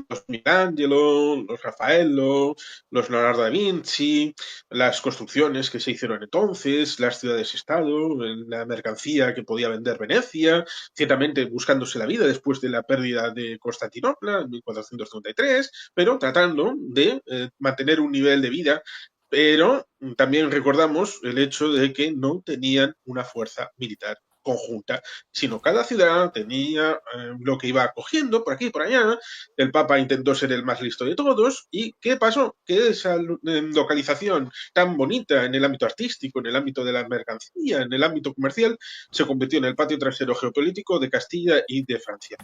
los Michelangelo, los Rafaelo, los Leonardo da Vinci, las construcciones que se hicieron entonces, las ciudades-estado, la mercancía que podía vender Venecia, ciertamente buscándose la vida después de la pérdida de Constantinopla en 1433, pero tratando de mantener un nivel de vida. Pero también recordamos el hecho de que no tenían una fuerza militar conjunta, sino cada ciudad tenía lo que iba acogiendo por aquí y por allá. El Papa intentó ser el más listo de todos. ¿Y qué pasó? Que esa localización tan bonita en el ámbito artístico, en el ámbito de la mercancía, en el ámbito comercial, se convirtió en el patio trasero geopolítico de Castilla y de Francia.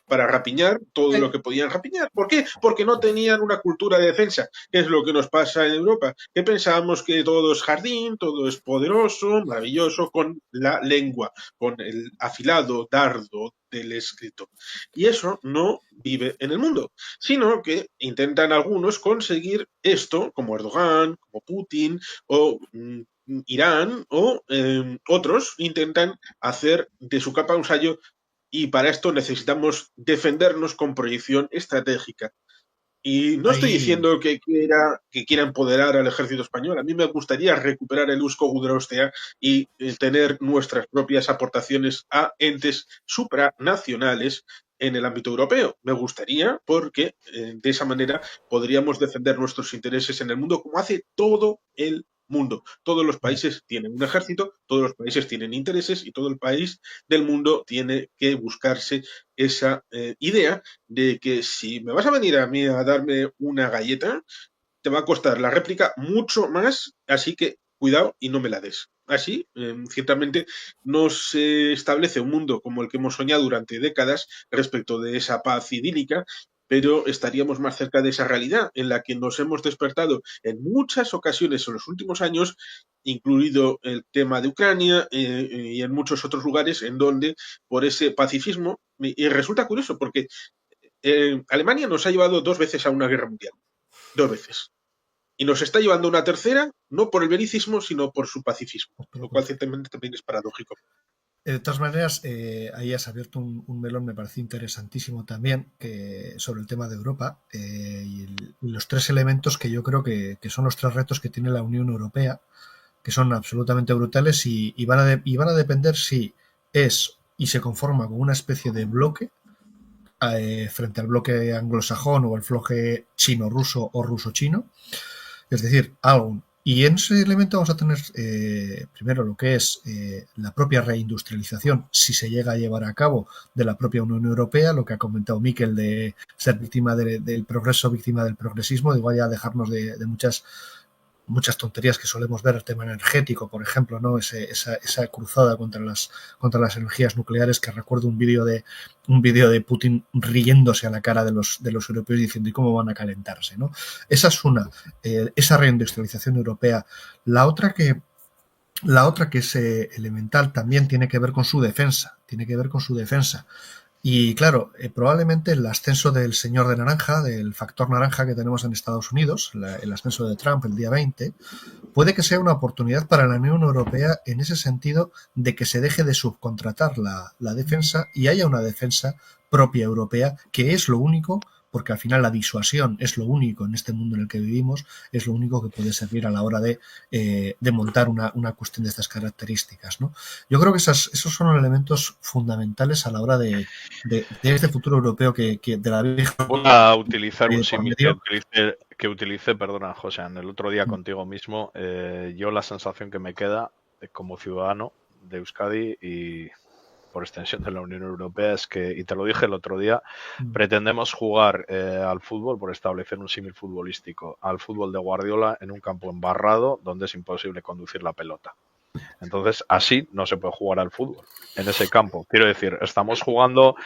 para rapiñar todo lo que podían rapiñar. ¿Por qué? Porque no tenían una cultura de defensa, que es lo que nos pasa en Europa, que pensábamos que todo es jardín, todo es poderoso, maravilloso, con la lengua, con el afilado dardo del escrito. Y eso no vive en el mundo, sino que intentan algunos conseguir esto, como Erdogan, como Putin o Irán o otros intentan hacer de su capa un sallo, y para esto necesitamos defendernos con proyección estratégica. Y no estoy Ahí, diciendo que quiera empoderar al ejército español. A mí me gustaría recuperar el Eusko Gudrostea y tener nuestras propias aportaciones a entes supranacionales en el ámbito europeo. Me gustaría porque de esa manera podríamos defender nuestros intereses en el mundo como hace todo el mundo. Todos los países tienen un ejército, todos los países tienen intereses y todo el país del mundo tiene que buscarse esa idea de que si me vas a venir a mí a darme una galleta, te va a costar la réplica mucho más, así que cuidado y no me la des. Así, ciertamente, no se establece un mundo como el que hemos soñado durante décadas respecto de esa paz idílica, pero estaríamos más cerca de esa realidad en la que nos hemos despertado en muchas ocasiones en los últimos años, incluido el tema de Ucrania y en muchos otros lugares en donde por ese pacifismo, y resulta curioso porque Alemania nos ha llevado 2 veces a una guerra mundial, 2 veces. Y nos está llevando a una tercera, no por el belicismo, sino por su pacifismo, lo cual ciertamente también es paradójico. de todas maneras, ahí has abierto un melón, me parece interesantísimo también, sobre el tema de Europa y los tres elementos que yo creo que son los tres retos que tiene la Unión Europea, que son absolutamente brutales y van a depender si es y se conforma con una especie de bloque frente al bloque anglosajón o el bloque chino-ruso o ruso-chino, es decir, algo. Y en ese elemento vamos a tener primero lo que es la propia reindustrialización, si se llega a llevar a cabo, de la propia Unión Europea, lo que ha comentado Miquel de ser víctima del progreso, víctima del progresismo, de igual ya dejarnos de muchas tonterías que solemos ver, el tema energético, por ejemplo, ¿no? Esa cruzada contra las energías nucleares, que recuerdo un vídeo de Putin riéndose a la cara de los europeos diciendo ¿y cómo van a calentarse? ¿No? Esa es una, esa reindustrialización europea. La otra que es elemental también tiene que ver con su defensa, y claro, probablemente el ascenso del señor de naranja, del factor naranja que tenemos en Estados Unidos, el ascenso de Trump el día 20, puede que sea una oportunidad para la Unión Europea en ese sentido de que se deje de subcontratar la defensa y haya una defensa propia europea, que es lo único, porque al final la disuasión es lo único en este mundo en el que vivimos, es lo único que puede servir a la hora de montar una cuestión de estas características, ¿no? Yo creo que esos son elementos fundamentales a la hora de este futuro europeo que de la vieja Voy a utilizar un por símil medio. que utilicé, perdona, José, en el otro día contigo mismo. Yo la sensación que me queda como ciudadano de Euskadi y por extensión de la Unión Europea es que, y te lo dije el otro día, pretendemos jugar al fútbol, por establecer un símil futbolístico, al fútbol de Guardiola en un campo embarrado donde es imposible conducir la pelota. Entonces, así no se puede jugar al fútbol en ese campo. Quiero decir, estamos jugando,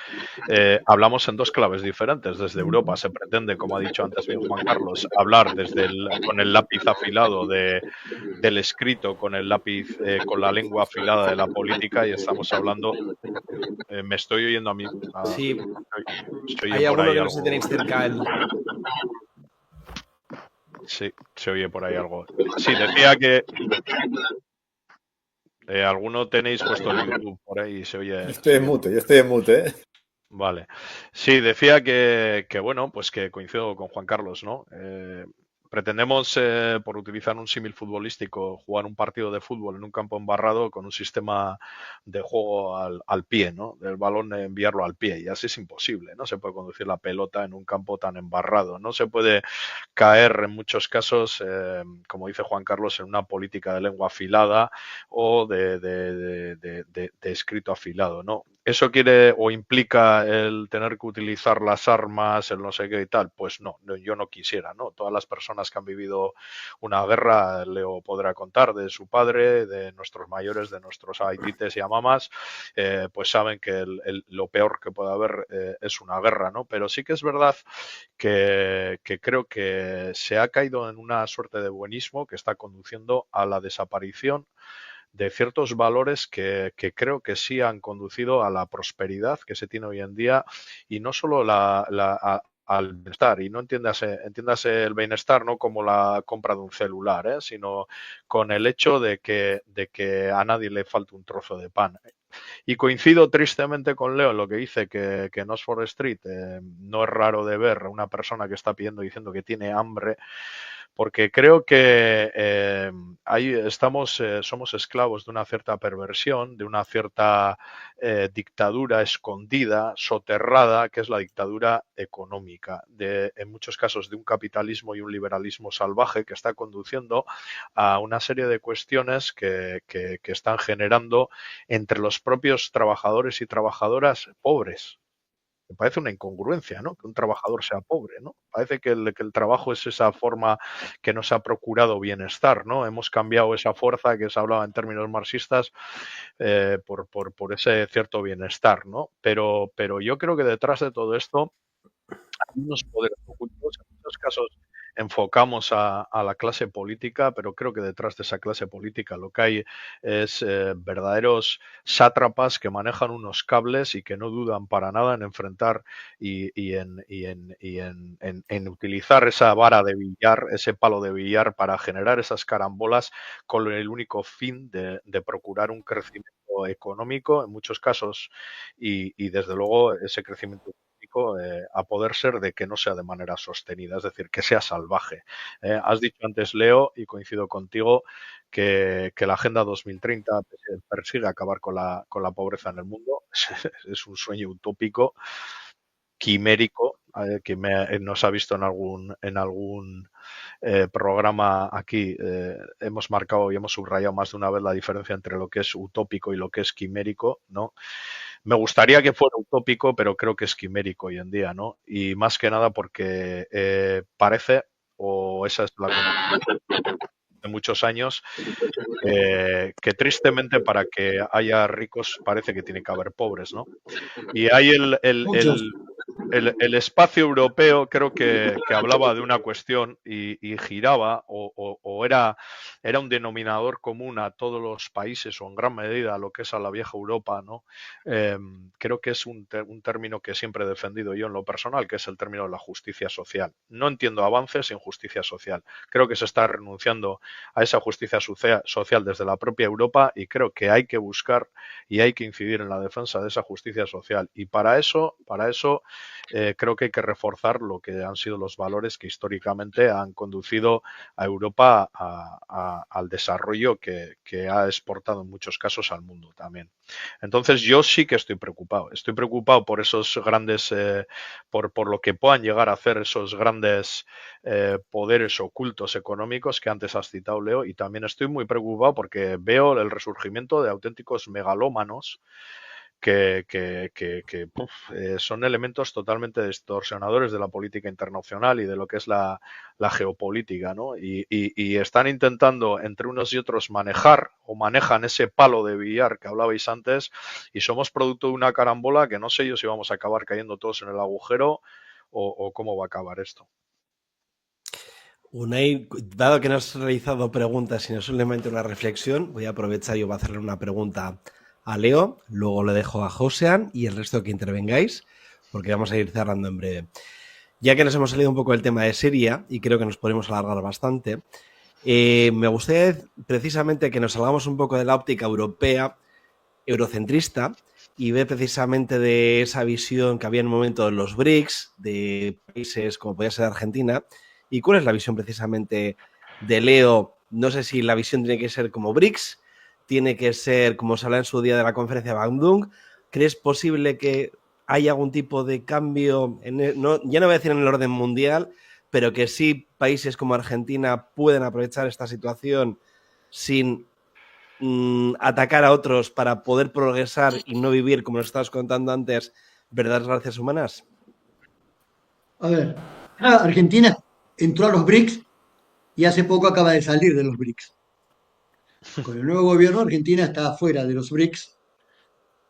hablamos en dos claves diferentes. Desde Europa se pretende, como ha dicho antes bien Juan Carlos, hablar con el lápiz afilado del escrito, con el lápiz, con la lengua afilada de la política, y estamos hablando, me estoy oyendo a mí. Sí, Se oye hay por alguno ahí que no algo. sé si tenéis cerca el... Sí, se oye por ahí algo. Sí, decía que alguno tenéis puesto en YouTube por ahí y se oye. Yo estoy en mute, ¿eh? Vale. Sí, decía que bueno, pues que coincido con Juan Carlos, ¿no? Pretendemos, por utilizar un símil futbolístico, jugar un partido de fútbol en un campo embarrado con un sistema de juego al pie, ¿no? Del balón enviarlo al pie, y así es imposible. No se puede conducir la pelota en un campo tan embarrado. No se puede caer en muchos casos, como dice Juan Carlos, en una política de lengua afilada o de escrito afilado, ¿no? ¿eso quiere o implica el tener que utilizar las armas, el no sé qué y tal? Pues no, yo no quisiera, ¿no? Todas las personas que han vivido una guerra, Leo podrá contar de su padre, de nuestros mayores, de nuestros aitites y amamas, pues saben que lo peor que puede haber es una guerra, ¿no? Pero sí que es verdad que creo que se ha caído en una suerte de buenismo que está conduciendo a la desaparición de ciertos valores que creo que sí han conducido a la prosperidad que se tiene hoy en día y no solo al bienestar, y no entiéndase el bienestar no como la compra de un celular, sino con el hecho de que a nadie le falte un trozo de pan. Y coincido tristemente con Leo en lo que dice que en Oxford Street no es raro de ver una persona que está diciendo que tiene hambre, porque creo que ahí somos esclavos de una cierta perversión, de una cierta dictadura escondida, soterrada, que es la dictadura económica, en muchos casos de un capitalismo y un liberalismo salvaje que está conduciendo a una serie de cuestiones que están generando entre los propios trabajadores y trabajadoras pobres. Me parece una incongruencia, ¿no? Que un trabajador sea pobre, ¿no? Parece que el trabajo es esa forma que nos ha procurado bienestar, ¿no? Hemos cambiado esa fuerza que se hablaba en términos marxistas por ese cierto bienestar, ¿no? Pero yo creo que detrás de todo esto hay unos poderes ocultos. En muchos casos enfocamos a la clase política, pero creo que detrás de esa clase política lo que hay es verdaderos sátrapas que manejan unos cables y que no dudan para nada en enfrentar en utilizar esa vara de billar, ese palo de billar para generar esas carambolas con el único fin de procurar un crecimiento económico en muchos casos y desde luego ese crecimiento a poder ser de que no sea de manera sostenida, es decir, que sea salvaje. Has dicho antes, Leo, y coincido contigo, que la Agenda 2030 persigue acabar con la pobreza en el mundo. Es un sueño utópico, quimérico, que nos ha visto en algún programa aquí. Hemos marcado y hemos subrayado más de una vez la diferencia entre lo que es utópico y lo que es quimérico, ¿no? Me gustaría que fuera utópico, pero creo que es quimérico hoy en día, ¿no? Y más que nada porque parece, o esa es la conclusión de muchos años, que tristemente para que haya ricos parece que tiene que haber pobres, ¿no? Y hay Muchos. el espacio europeo creo que hablaba de una cuestión y giraba o era un denominador común a todos los países o en gran medida a lo que es a la vieja Europa, ¿no? Creo que es un término que siempre he defendido yo en lo personal, que es el término de la justicia social. No entiendo avances sin justicia social. Creo que se está renunciando a esa justicia social desde la propia Europa y creo que hay que buscar y hay que incidir en la defensa de esa justicia social. Y para eso creo que hay que reforzar lo que han sido los valores que históricamente han conducido a Europa al desarrollo que ha exportado en muchos casos al mundo también. Entonces yo sí que estoy preocupado. Estoy preocupado por esos grandes, por lo que puedan llegar a hacer esos grandes poderes ocultos económicos que antes has citado, Leo, y también estoy muy preocupado porque veo el resurgimiento de auténticos megalómanos son elementos totalmente distorsionadores de la política internacional y de lo que es la geopolítica, ¿no? Y están intentando entre unos y otros manejan ese palo de billar que hablabais antes y somos producto de una carambola que no sé yo si vamos a acabar cayendo todos en el agujero o cómo va a acabar esto. Unai, dado que no has realizado preguntas, sino solamente una reflexión, voy a aprovechar y voy a hacerle una pregunta a Leo, luego le dejo a Josean y el resto que intervengáis, porque vamos a ir cerrando en breve. Ya que nos hemos salido un poco del tema de Siria, y creo que nos podemos alargar bastante, me gustaría precisamente que nos salgamos un poco de la óptica europea, eurocentrista, y ver precisamente de esa visión que había en un momento en los BRICS, de países como podía ser Argentina, y cuál es la visión precisamente de Leo. No sé si la visión tiene que ser como BRICS, tiene que ser como se habla en su día de la conferencia de Bandung. ¿Crees posible que haya algún tipo de cambio, ya no voy a decir en el orden mundial, pero que sí países como Argentina pueden aprovechar esta situación sin atacar a otros para poder progresar y no vivir, como nos estabas contando antes, verdaderas gracias humanas? A ver, Argentina entró a los BRICS y hace poco acaba de salir de los BRICS. Con el nuevo gobierno, Argentina está fuera de los BRICS.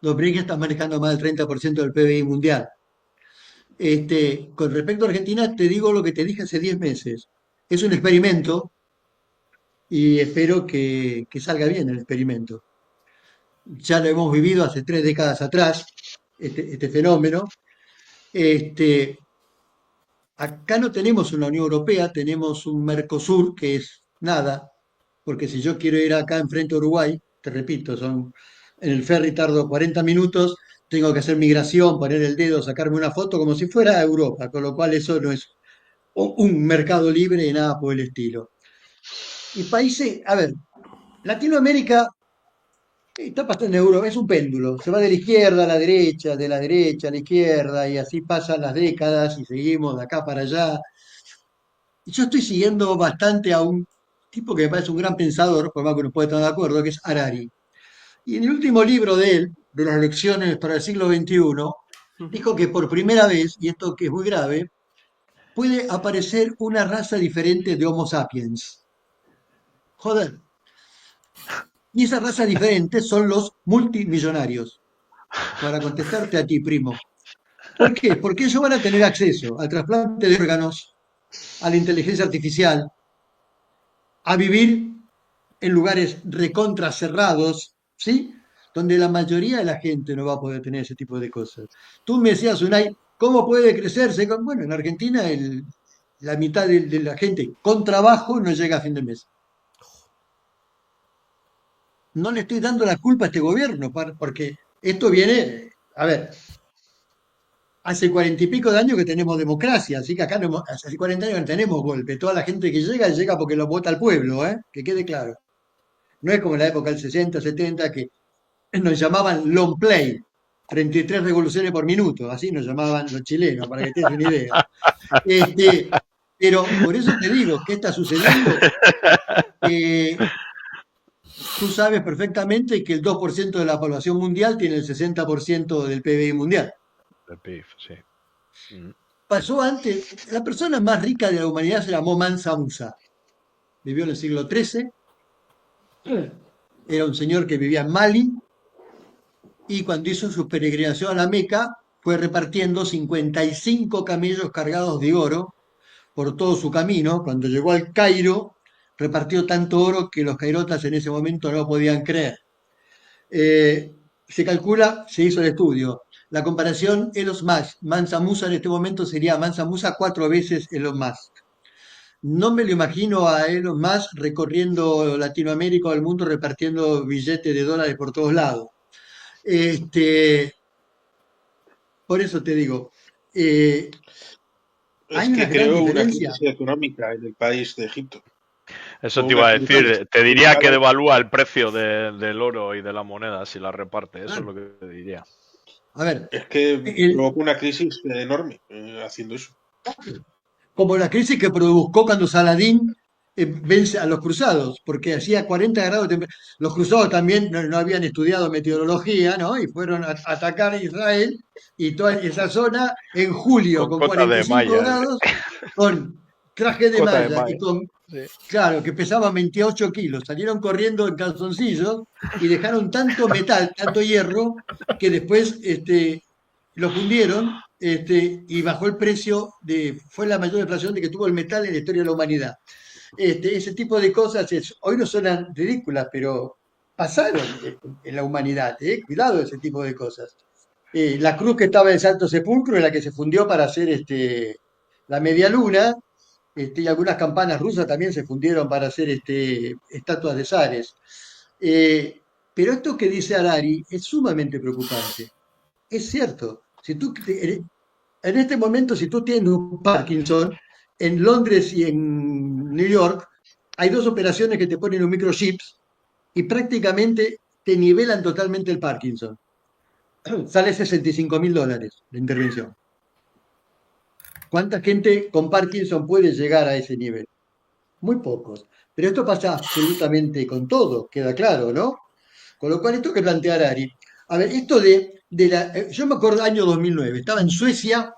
Los BRICS están manejando más del 30% del PBI mundial. Con respecto a Argentina, te digo lo que te dije hace 10 meses. Es un experimento y espero que salga bien el experimento. Ya lo hemos vivido hace 3 décadas atrás, este fenómeno. Acá no tenemos una Unión Europea, tenemos un Mercosur que es nada, porque si yo quiero ir acá enfrente a Uruguay, te repito, en el ferry tardo 40 minutos, tengo que hacer migración, poner el dedo, sacarme una foto como si fuera a Europa, con lo cual eso no es un mercado libre y nada por el estilo. Y países, a ver, Latinoamérica está bastante euro, es un péndulo, se va de la izquierda a la derecha, de la derecha a la izquierda, y así pasan las décadas y seguimos de acá para allá. Y yo estoy siguiendo bastante a un tipo que me parece un gran pensador, por más que uno puede estar de acuerdo, que es Harari. Y en el último libro de él, de las lecciones para el siglo XXI, dijo que por primera vez, y esto que es muy grave, puede aparecer una raza diferente de Homo sapiens. Joder. Y esa raza diferente son los multimillonarios. Para contestarte a ti, primo. ¿Por qué? Porque ellos van a tener acceso al trasplante de órganos, a la inteligencia artificial, a vivir en lugares recontra cerrados, ¿sí? Donde la mayoría de la gente no va a poder tener ese tipo de cosas. Tú me decías, Unai, ¿cómo puede crecerse? Bueno, en Argentina la mitad de la gente con trabajo no llega a fin de mes. No le estoy dando la culpa a este gobierno, porque esto viene, a ver, hace 40 y pico de años que tenemos democracia, así que acá hace 40 años que no tenemos golpe. Toda la gente que llega porque lo vota el pueblo, que quede claro. No es como en la época del 60, 70, que nos llamaban long play, 33 revoluciones por minuto, así nos llamaban los chilenos, para que tengas una idea. Pero por eso te digo, ¿qué está sucediendo? Tú sabes perfectamente que el 2% de la población mundial tiene el 60% del PBI mundial. El PIB, sí. Pasó antes, la persona más rica de la humanidad se llamó Mansa Musa. Vivió en el siglo XIII. Era un señor que vivía en Mali y cuando hizo su peregrinación a la Meca fue repartiendo 55 camellos cargados de oro por todo su camino. Cuando llegó al Cairo, repartió tanto oro que los cairotas en ese momento no podían creer. Se calcula, se hizo el estudio, la comparación Elon Musk, Mansa Musa en este momento sería Mansa Musa 4 veces Elon Musk. No me lo imagino a Elon Musk recorriendo Latinoamérica o el mundo repartiendo billetes de dólares por todos lados. Por eso te digo, Es hay que una gran creó una diferencia. crisis económica en el país de Egipto. Eso Con te iba a unas decir. brutales. Te diría que Claro. devalúa el precio del oro y de la moneda si la reparte. Eso es lo que te diría. A ver, Es que el- provocó una crisis enorme haciendo eso. como la crisis que produjo cuando Saladín vence a los cruzados, porque hacía 40 grados de temperatura. Los cruzados también no habían estudiado meteorología, ¿no? Y fueron a atacar a Israel y toda esa zona en julio Con con cota de 45 malla. grados, con traje de Cota de malla y malla. con, Sí. claro, que pesaban 28 kilos. Salieron corriendo en calzoncillos y dejaron tanto metal, tanto hierro, que después lo fundieron y bajó el precio, fue la mayor inflación de que tuvo el metal en la historia de la humanidad. Ese tipo de cosas hoy no suenan ridículas, pero pasaron en la humanidad. Cuidado ese tipo de cosas. La cruz que estaba en Santo Sepulcro es la que se fundió para hacer la media luna, y algunas campanas rusas también se fundieron para hacer estatuas de zares. Pero esto que dice Harari es sumamente preocupante. Es cierto. En este momento, si tú tienes un Parkinson, en Londres y en New York, hay 2 operaciones que te ponen un microchip y prácticamente te nivelan totalmente el Parkinson. Sale $65.000 la intervención. ¿Cuánta gente con Parkinson puede llegar a ese nivel? Muy pocos. Pero esto pasa absolutamente con todo, queda claro, ¿no? Con lo cual, esto que plantea Ari. A ver, esto yo me acuerdo año 2009, estaba en Suecia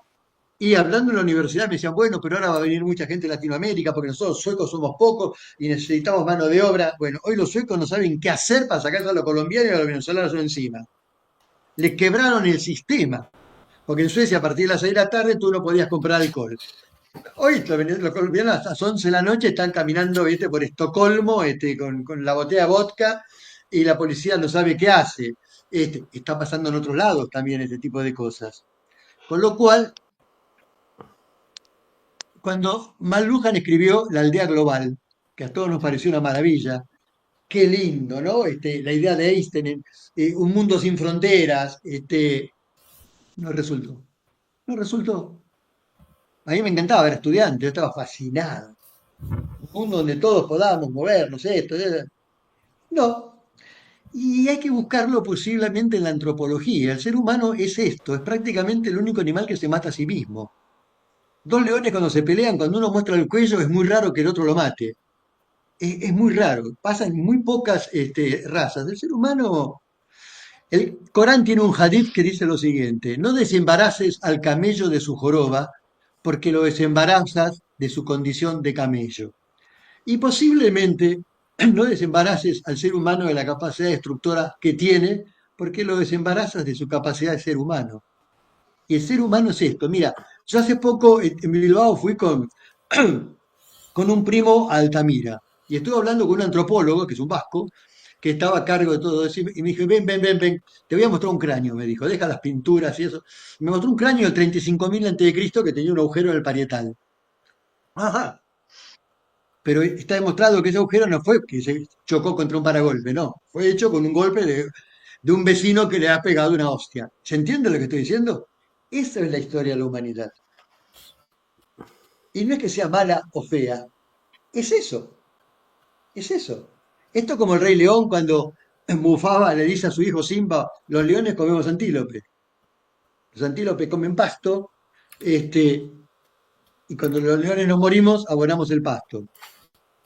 y hablando en la universidad me decían, bueno, pero ahora va a venir mucha gente de Latinoamérica porque nosotros suecos somos pocos y necesitamos mano de obra. Bueno, hoy los suecos no saben qué hacer para sacarse a los colombianos y a los venezolanos encima. Les quebraron el sistema. Porque en Suecia a partir de las 6 de la tarde tú no podías comprar alcohol. Hoy los colombianos hasta las 11 de la noche están caminando, ¿viste? Por Estocolmo, con la botella de vodka y la policía no sabe qué hace. Está pasando en otros lados también este tipo de cosas. Con lo cual, cuando McLuhan escribió La aldea global, que a todos nos pareció una maravilla, qué lindo, ¿no? La idea de Einstein, un mundo sin fronteras, no resultó. No resultó. A mí me encantaba ver estudiantes, yo estaba fascinado. Un mundo donde todos podamos movernos, esto. No. Y hay que buscarlo posiblemente en la antropología. El ser humano es esto, es prácticamente el único animal que se mata a sí mismo. Dos leones cuando se pelean, cuando uno muestra el cuello, es muy raro que el otro lo mate. Es muy raro, pasa en muy pocas razas. El ser humano, el Corán tiene un hadith que dice lo siguiente: no desembaraces al camello de su joroba, porque lo desembarazas de su condición de camello. Y posiblemente no desembaraces al ser humano de la capacidad destructora que tiene, porque lo desembarazas de su capacidad de ser humano. Y el ser humano es esto. Mira, yo hace poco en Bilbao fui con un primo a Altamira y estuve hablando con un antropólogo, que es un vasco, que estaba a cargo de todo eso, y me dijo, ven, ven, ven, ven, te voy a mostrar un cráneo, me dijo, deja las pinturas y eso. Me mostró un cráneo del 35.000 a.C. que tenía un agujero en el parietal. Ajá. Pero está demostrado que ese agujero no fue que se chocó contra un paragolpe, no. Fue hecho con un golpe de un vecino que le ha pegado una hostia. ¿Se entiende lo que estoy diciendo? Esa es la historia de la humanidad. Y no es que sea mala o fea, es eso, es eso. Esto como el Rey León cuando Mufasa le dice a su hijo Simba, los leones comemos antílope. Los antílopes comen pasto, y cuando los leones nos morimos, abonamos el pasto.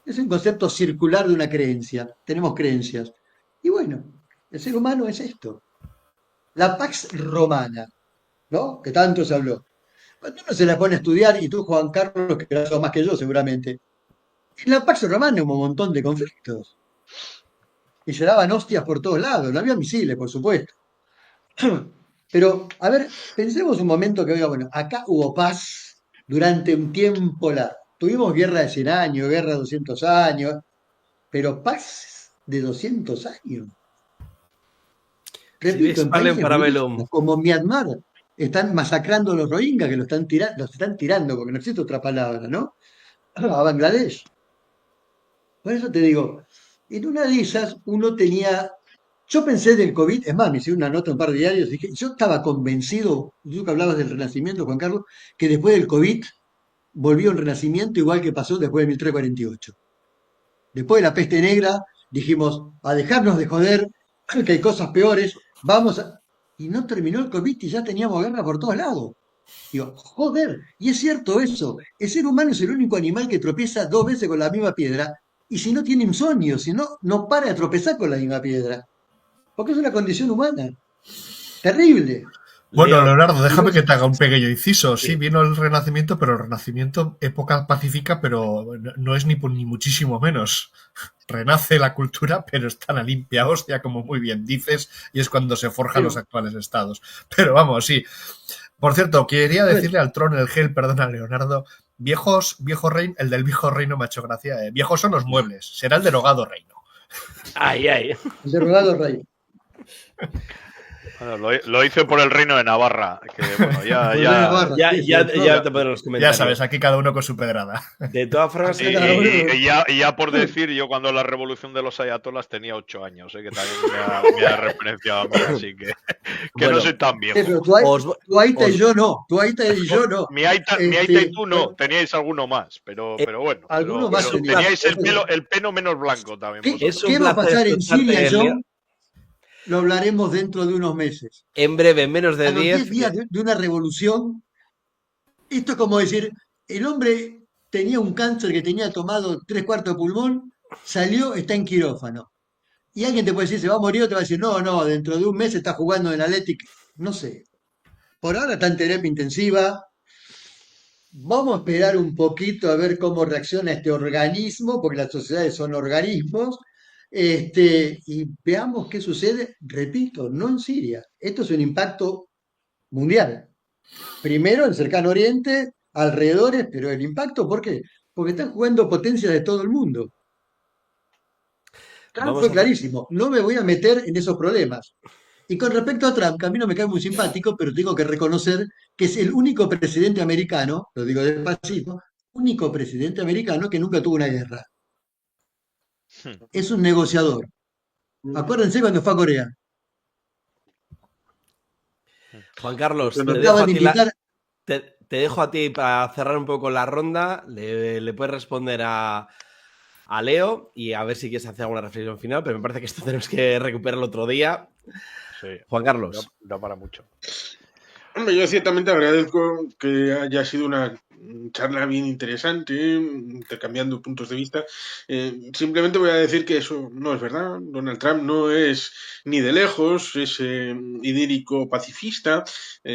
Es un concepto circular de una creencia. Tenemos creencias. Y bueno, el ser humano es esto. La Pax Romana, ¿no? Que tanto se habló. Cuando uno se la pone a estudiar, y tú, Juan Carlos, que lo más que yo seguramente, en la Pax Romana hubo un montón de conflictos. Y se daban hostias por todos lados. No había misiles, por supuesto. Pero, a ver, pensemos un momento que, oiga, bueno, acá hubo paz durante un tiempo largo. Tuvimos guerra de 100 años, guerra de 200 años, pero paz de 200 años. Repito, en países budistas como Myanmar están masacrando a los Rohingyas, que los están tirando, porque no existe otra palabra, ¿no? A Bangladesh. Por eso te digo, en una de esas uno tenía. Yo pensé del COVID, es más, me hice una nota en un par de diarios, dije, yo estaba convencido, tú que hablabas del renacimiento, Juan Carlos, que después del COVID volvió un renacimiento igual que pasó después de 1348. Después de la peste negra, dijimos, a dejarnos de joder, que hay cosas peores, vamos a. Y no terminó el COVID y ya teníamos guerra por todos lados. Digo, joder, y es cierto eso, el ser humano es el único animal que tropieza 2 veces con la misma piedra, y si no tiene insomnio, si no, no para de tropezar con la misma piedra. Porque es una condición humana. Terrible. Bueno, Leonardo, déjame que te haga un pequeño inciso. Sí, vino el Renacimiento, pero el Renacimiento, época pacífica, pero no es ni muchísimo menos. Renace la cultura, pero está a limpia hostia, como muy bien dices, y es cuando se forjan los actuales estados. Pero vamos, sí. Por cierto, quería decirle al Tron, el Gel, perdona, Leonardo, viejo reino, el del viejo reino me ha hecho gracia. Viejos son los muebles, será el derogado reino. Ay, ay. El derogado reino. Bueno, lo hice por el reino de Navarra, que bueno, ya te podré los comentarios. Ya sabes, aquí cada uno con su pedrada. De todas formas, y ya por decir, yo cuando la revolución de los ayatolas tenía 8 años, que también me ha referenciado a mí, así que bueno, no soy tan viejo. Pero tu Aita y yo no, tu Aita y yo no. Mi Aita y tú no, teníais alguno más, pero bueno. Alguno más teníais el pelo menos blanco también. ¿Qué va a pasar en Siria, John? Lo hablaremos dentro de unos meses. En breve, menos de 10. A los 10 días de una revolución, esto es como decir, el hombre tenía un cáncer que tenía tomado 3/4 de pulmón, salió, está en quirófano. Y alguien te puede decir, se va a morir, o te va a decir, no, no, dentro de un mes está jugando en el Athletic. No sé. Por ahora está en terapia intensiva. Vamos a esperar un poquito a ver cómo reacciona este organismo, porque las sociedades son organismos, y veamos qué sucede. Repito, no en Siria. Esto es un impacto mundial. Primero en Cercano Oriente, alrededores, pero el impacto, ¿por qué? Porque están jugando potencias de todo el mundo. Trump Vamos fue a hacer... clarísimo, no me voy a meter en esos problemas. Y con respecto a Trump, que a mí no me cae muy simpático, pero tengo que reconocer que es el único presidente americano, lo digo despacito, único presidente americano que nunca tuvo una guerra. Es un negociador. Acuérdense cuando fue a Corea. Juan Carlos, Bueno, te Lo dejo acaban a de ti invitar. te dejo a ti para cerrar un poco la ronda. Le puedes responder a Leo y a ver si quieres hacer alguna reflexión final, pero me parece que esto tenemos que recuperarlo otro día. Sí, Juan Carlos. da para mucho. Hombre, yo ciertamente agradezco que haya sido una charla bien interesante, intercambiando puntos de vista. Simplemente voy a decir que eso no es verdad. Donald Trump no es ni de lejos ese idílico pacifista.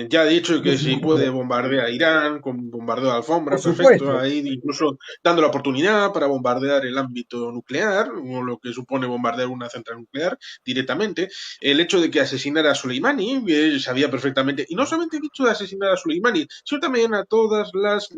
Ya ha dicho Por que si puede supuesto, bombardear a Irán, con bombardeo de alfombra, por perfecto. supuesto. Ahí incluso dando la oportunidad para bombardear el ámbito nuclear, o lo que supone bombardear una central nuclear directamente. El hecho de que asesinara a Soleimani, sabía perfectamente, y no solamente el hecho de asesinar a Soleimani, sino también a todas las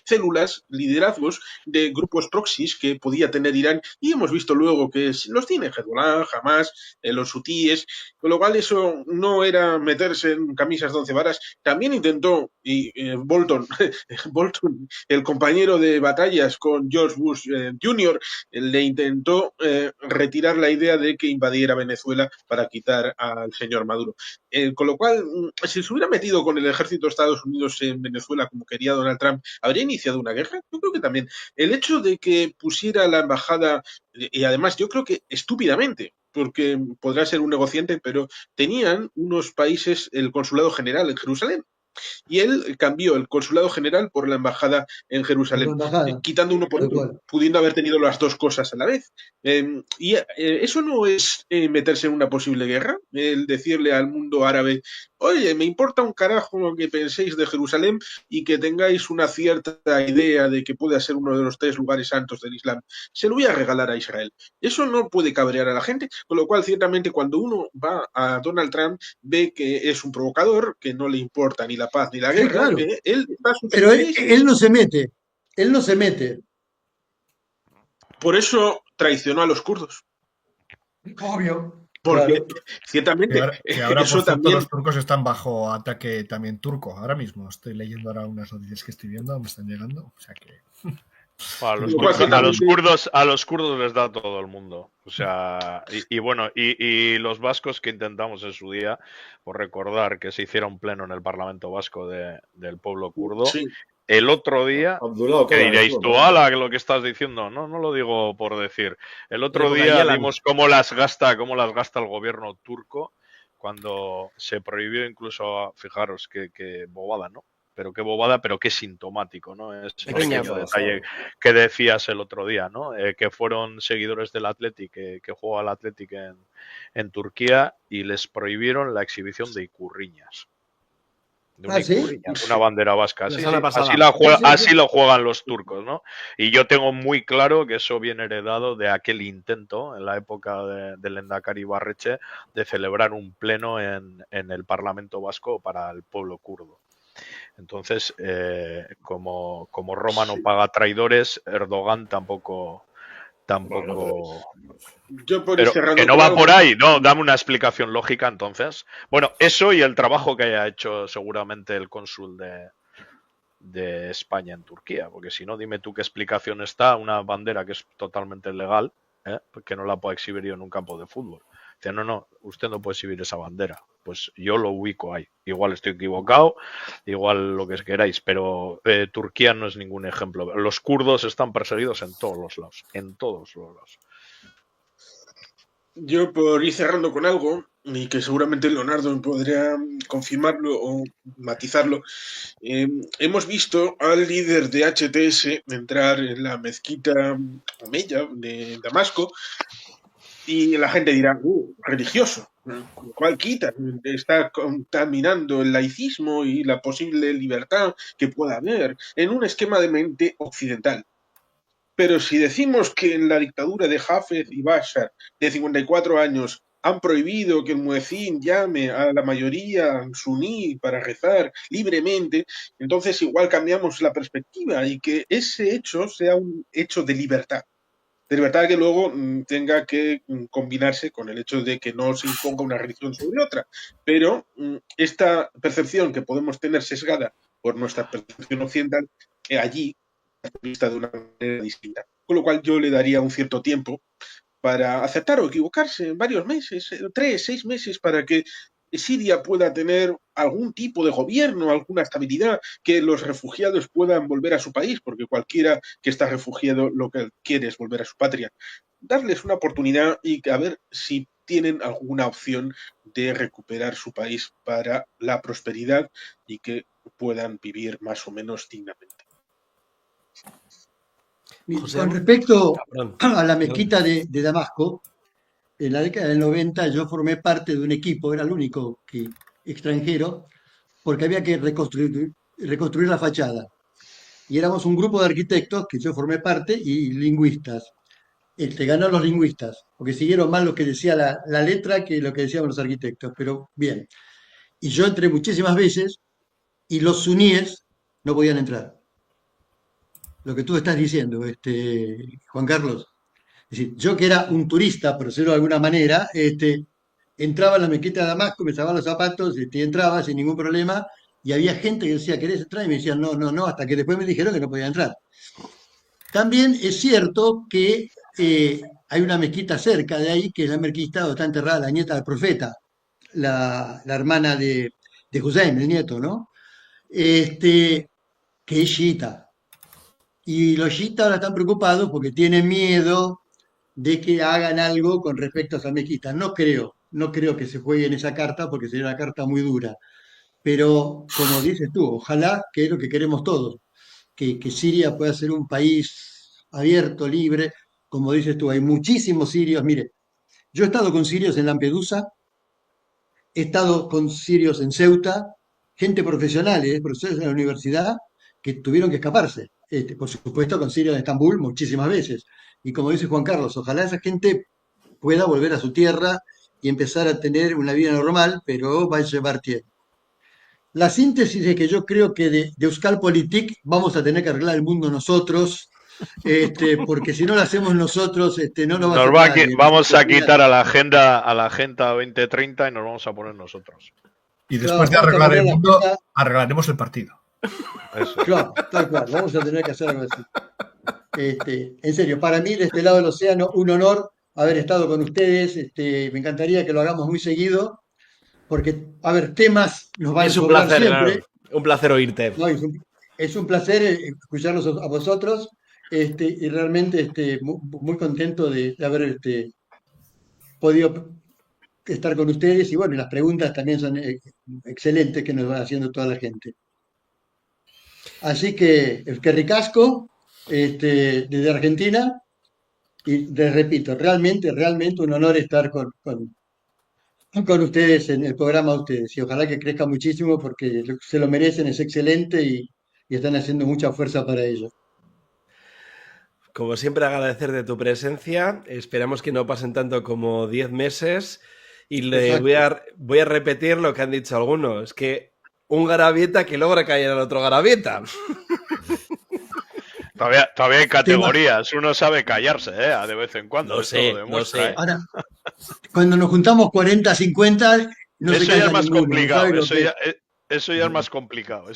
células, liderazgos de grupos proxies que podía tener Irán, y hemos visto luego que los tiene Hezbollah, Hamas, los hutíes, con lo cual eso no era meterse en camisas de 11 varas. También intentó, y Bolton, Bolton, el compañero de batallas con George Bush Jr., le intentó retirar la idea de que invadiera Venezuela para quitar al señor Maduro. Con lo cual, si se hubiera metido con el ejército de Estados Unidos en Venezuela como quería Donald Trump, ¿habría iniciado una guerra? Yo creo que también. El hecho de que pusiera la embajada, y además yo creo que estúpidamente, porque podrá ser un negociante, pero tenían unos países el consulado general en Jerusalén. Y él cambió el consulado general por la embajada en Por la Jerusalén, embajada, quitando uno por tal otro, cual. pudiendo haber tenido las dos cosas a la vez. Y eso no es meterse en una posible guerra, el decirle al mundo árabe, oye, me importa un carajo lo que penséis de Jerusalén y que tengáis una cierta idea de que pueda ser uno de los 3 lugares santos del Islam. Se lo voy a regalar a Israel. Eso no puede cabrear a la gente, con lo cual ciertamente cuando uno va a Donald Trump ve que es un provocador, que no le importa ni la paz ni la Sí, guerra, claro. que él está a sus Pero intereses. él no se mete. Él no se mete. Por eso traicionó a los kurdos. Obvio. Porque Claro. ciertamente Que ahora, por eso cierto, también. los turcos están bajo ataque también turco. Ahora mismo estoy leyendo ahora unas noticias que estoy viendo, me están llegando. O sea que. A Con lo cual, a los kurdos les da todo el mundo. O sea, y los vascos que intentamos en su día, por recordar que se hiciera un pleno en el Parlamento Vasco del pueblo kurdo, Sí. el otro día, Abdullah que Öcalan diréis estuvo tú, por ahí. ala, lo que estás diciendo, no lo digo por decir. El otro Época día Yalan. vimos cómo las gasta el gobierno turco cuando se prohibió incluso, fijaros, que bobada, ¿no? Pero qué bobada, pero qué sintomático, ¿no? Ese Pequeña pequeño detalle que decías el otro día, ¿no? Que fueron seguidores del Athletic, que juega al Athletic en Turquía, y les prohibieron la exhibición de icurriñas. De una Ah, ¿sí? icurriña, una bandera vasca. La Sí, semana sí. pasada. Así lo juegan los turcos, ¿no? Y yo tengo muy claro que eso viene heredado de aquel intento en la época del Lehendakari Ibarretxe de celebrar un pleno en el Parlamento Vasco para el pueblo kurdo. Entonces, como Roma no paga traidores, Erdogan tampoco. Yo por ir Pero cerrando que no con va algo. por ahí, no, dame una explicación lógica entonces. Bueno, eso y el trabajo que haya hecho seguramente el cónsul de España en Turquía, porque si no, dime tú qué explicación está una bandera que es totalmente legal, que no la puede exhibir yo en un campo de fútbol. Dice, no, usted no puede exhibir esa bandera. Pues yo lo ubico ahí. Igual estoy equivocado, igual lo que queráis, pero Turquía no es ningún ejemplo. Los kurdos están perseguidos en todos los lados, en todos los lados. Yo por ir cerrando con algo, y que seguramente Leonardo podría confirmarlo o matizarlo, hemos visto al líder de HTS entrar en la mezquita Omeya de Damasco Y la gente dirá, religioso, ¿cuál quita? Está contaminando el laicismo y la posible libertad que pueda haber en un esquema de mente occidental. Pero si decimos que en la dictadura de Hafez y Bashar, de 54 años, han prohibido que el muecín llame a la mayoría suní para rezar libremente, entonces igual cambiamos la perspectiva y que ese hecho sea un hecho de libertad que luego tenga que combinarse con el hecho de que no se imponga una religión sobre otra. Pero esta percepción que podemos tener sesgada por nuestra percepción occidental, allí está vista de una manera distinta. Con lo cual yo le daría un cierto tiempo para aceptar o equivocarse en varios meses, 3, 6 meses, para que Siria pueda tener algún tipo de gobierno, alguna estabilidad, que los refugiados puedan volver a su país, porque cualquiera que está refugiado lo que quiere es volver a su patria. Darles una oportunidad y a ver si tienen alguna opción de recuperar su país para la prosperidad y que puedan vivir más o menos dignamente. José, Con respecto perdón. a la mezquita de Damasco, en la década del 90 yo formé parte de un equipo, era el único extranjero, porque había que reconstruir la fachada. Y éramos un grupo de arquitectos que yo formé parte y lingüistas. Ganaron los lingüistas, porque siguieron más lo que decía la letra que lo que decían los arquitectos, pero bien. Y yo entré muchísimas veces y los suníes no podían entrar. Lo que tú estás diciendo, Juan Carlos. Es decir, yo que era un turista, por decirlo de alguna manera, entraba a la mezquita de Damasco, me sacaba los zapatos, entraba sin ningún problema, y había gente que decía, ¿querés entrar? Y me decían, no, no, no, hasta que después me dijeron que no podía entrar. También es cierto que hay una mezquita cerca de ahí, que es la mezquita donde está enterrada la nieta del profeta, la hermana de Hussein, el nieto, ¿no? Que es chiita. Y los chiitas ahora están preocupados porque tienen miedo de que hagan algo con respecto a esa mezquita. No creo que se juegue en esa carta porque sería una carta muy dura. Pero como dices tú, ojalá, que es lo que queremos todos, que Siria pueda ser un país abierto, libre. Como dices tú, hay muchísimos sirios. Mire, yo he estado con sirios en Lampedusa, he estado con sirios en Ceuta, gente profesional, profesores de la universidad, que tuvieron que escaparse. Por supuesto, con sirios en Estambul muchísimas veces. Y como dice Juan Carlos, ojalá esa gente pueda volver a su tierra y empezar a tener una vida normal, pero va a llevar tiempo. La síntesis es que yo creo que de Euskalpolitik vamos a tener que arreglar el mundo nosotros, porque si no lo hacemos nosotros, no lo va a hacer nadie. Vamos a quitar a la agenda 2030 y nos vamos a poner nosotros. Y después de arreglar el mundo, arreglaremos el partido. Eso. Claro, tal cual, vamos a tener que hacer algo así. En serio, para mí, de este lado del océano, un honor haber estado con ustedes. Me encantaría que lo hagamos muy seguido, porque, a ver, temas nos van a sobrar siempre. Claro. Un placer oírte. No, es un placer escucharlos a vosotros, y realmente muy contento de haber podido estar con ustedes. Y bueno, las preguntas también son excelentes que nos va haciendo toda la gente. Así que ricasco, desde Argentina, y les repito, realmente un honor estar con ustedes en el programa de ustedes. Y ojalá que crezca muchísimo porque se lo merecen, es excelente y están haciendo mucha fuerza para ello. Como siempre, agradecerte tu presencia. Esperamos que no pasen tanto como 10 meses. Y voy a repetir lo que han dicho algunos, que un garabieta que logra caer al otro garabieta. Todavía hay categorías. Uno sabe callarse, de vez en cuando. No sé. Ahora, cuando nos juntamos 40, 50, no eso se ya es más ninguno, complicado. Eso ya es más complicado.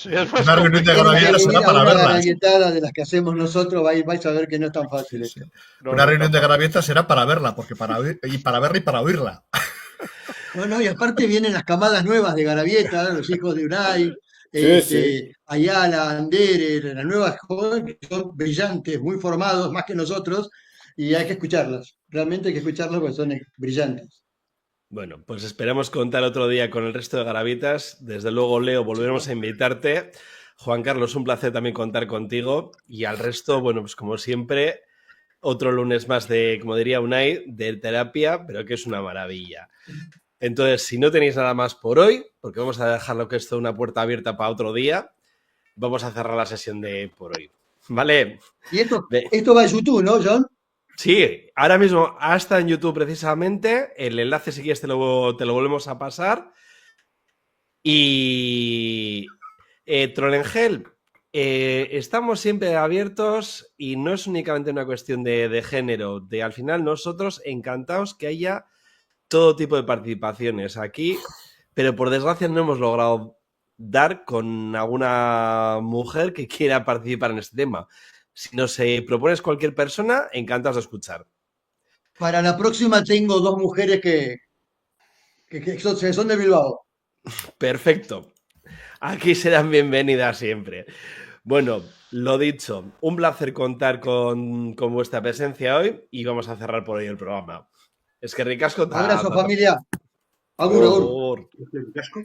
Una reunión de garabieta será para una verla. garabietada de las que hacemos nosotros, vais a ver que no es tan fácil. Sí. Una reunión de garabieta será para verla, porque para verla y para oírla. No, y aparte vienen las camadas nuevas de Garabieta, los hijos de Unai, Ayala, Andere, las nuevas jóvenes que son brillantes, muy formados, más que nosotros, y hay que escucharlas. Realmente hay que escucharlas porque son brillantes. Bueno, pues esperamos contar otro día con el resto de garabietas. Desde luego, Leo, volveremos a invitarte. Juan Carlos, un placer también contar contigo. Y al resto, bueno, pues como siempre, otro lunes más de, como diría Unai, de terapia, pero que es una maravilla. Entonces, si no tenéis nada más por hoy, porque vamos a dejarlo que esto una puerta abierta para otro día, vamos a cerrar la sesión de por hoy. ¿Vale? Y esto va a YouTube, ¿no, John? Sí, ahora mismo hasta en YouTube precisamente. El enlace, si quieres, te lo volvemos a pasar. Y Trollengel, estamos siempre abiertos y no es únicamente una cuestión de género. Al final nosotros encantados que haya todo tipo de participaciones aquí, pero por desgracia no hemos logrado dar con alguna mujer que quiera participar en este tema. Si nos propones cualquier persona, encantados de escuchar. Para la próxima tengo 2 mujeres que son de Bilbao. Perfecto. Aquí serán bienvenidas siempre. Bueno, lo dicho, un placer contar con vuestra presencia hoy y vamos a cerrar por hoy el programa. Es que ricasco. Abrazo, familia. Agur, agur. Agur. Qué casco.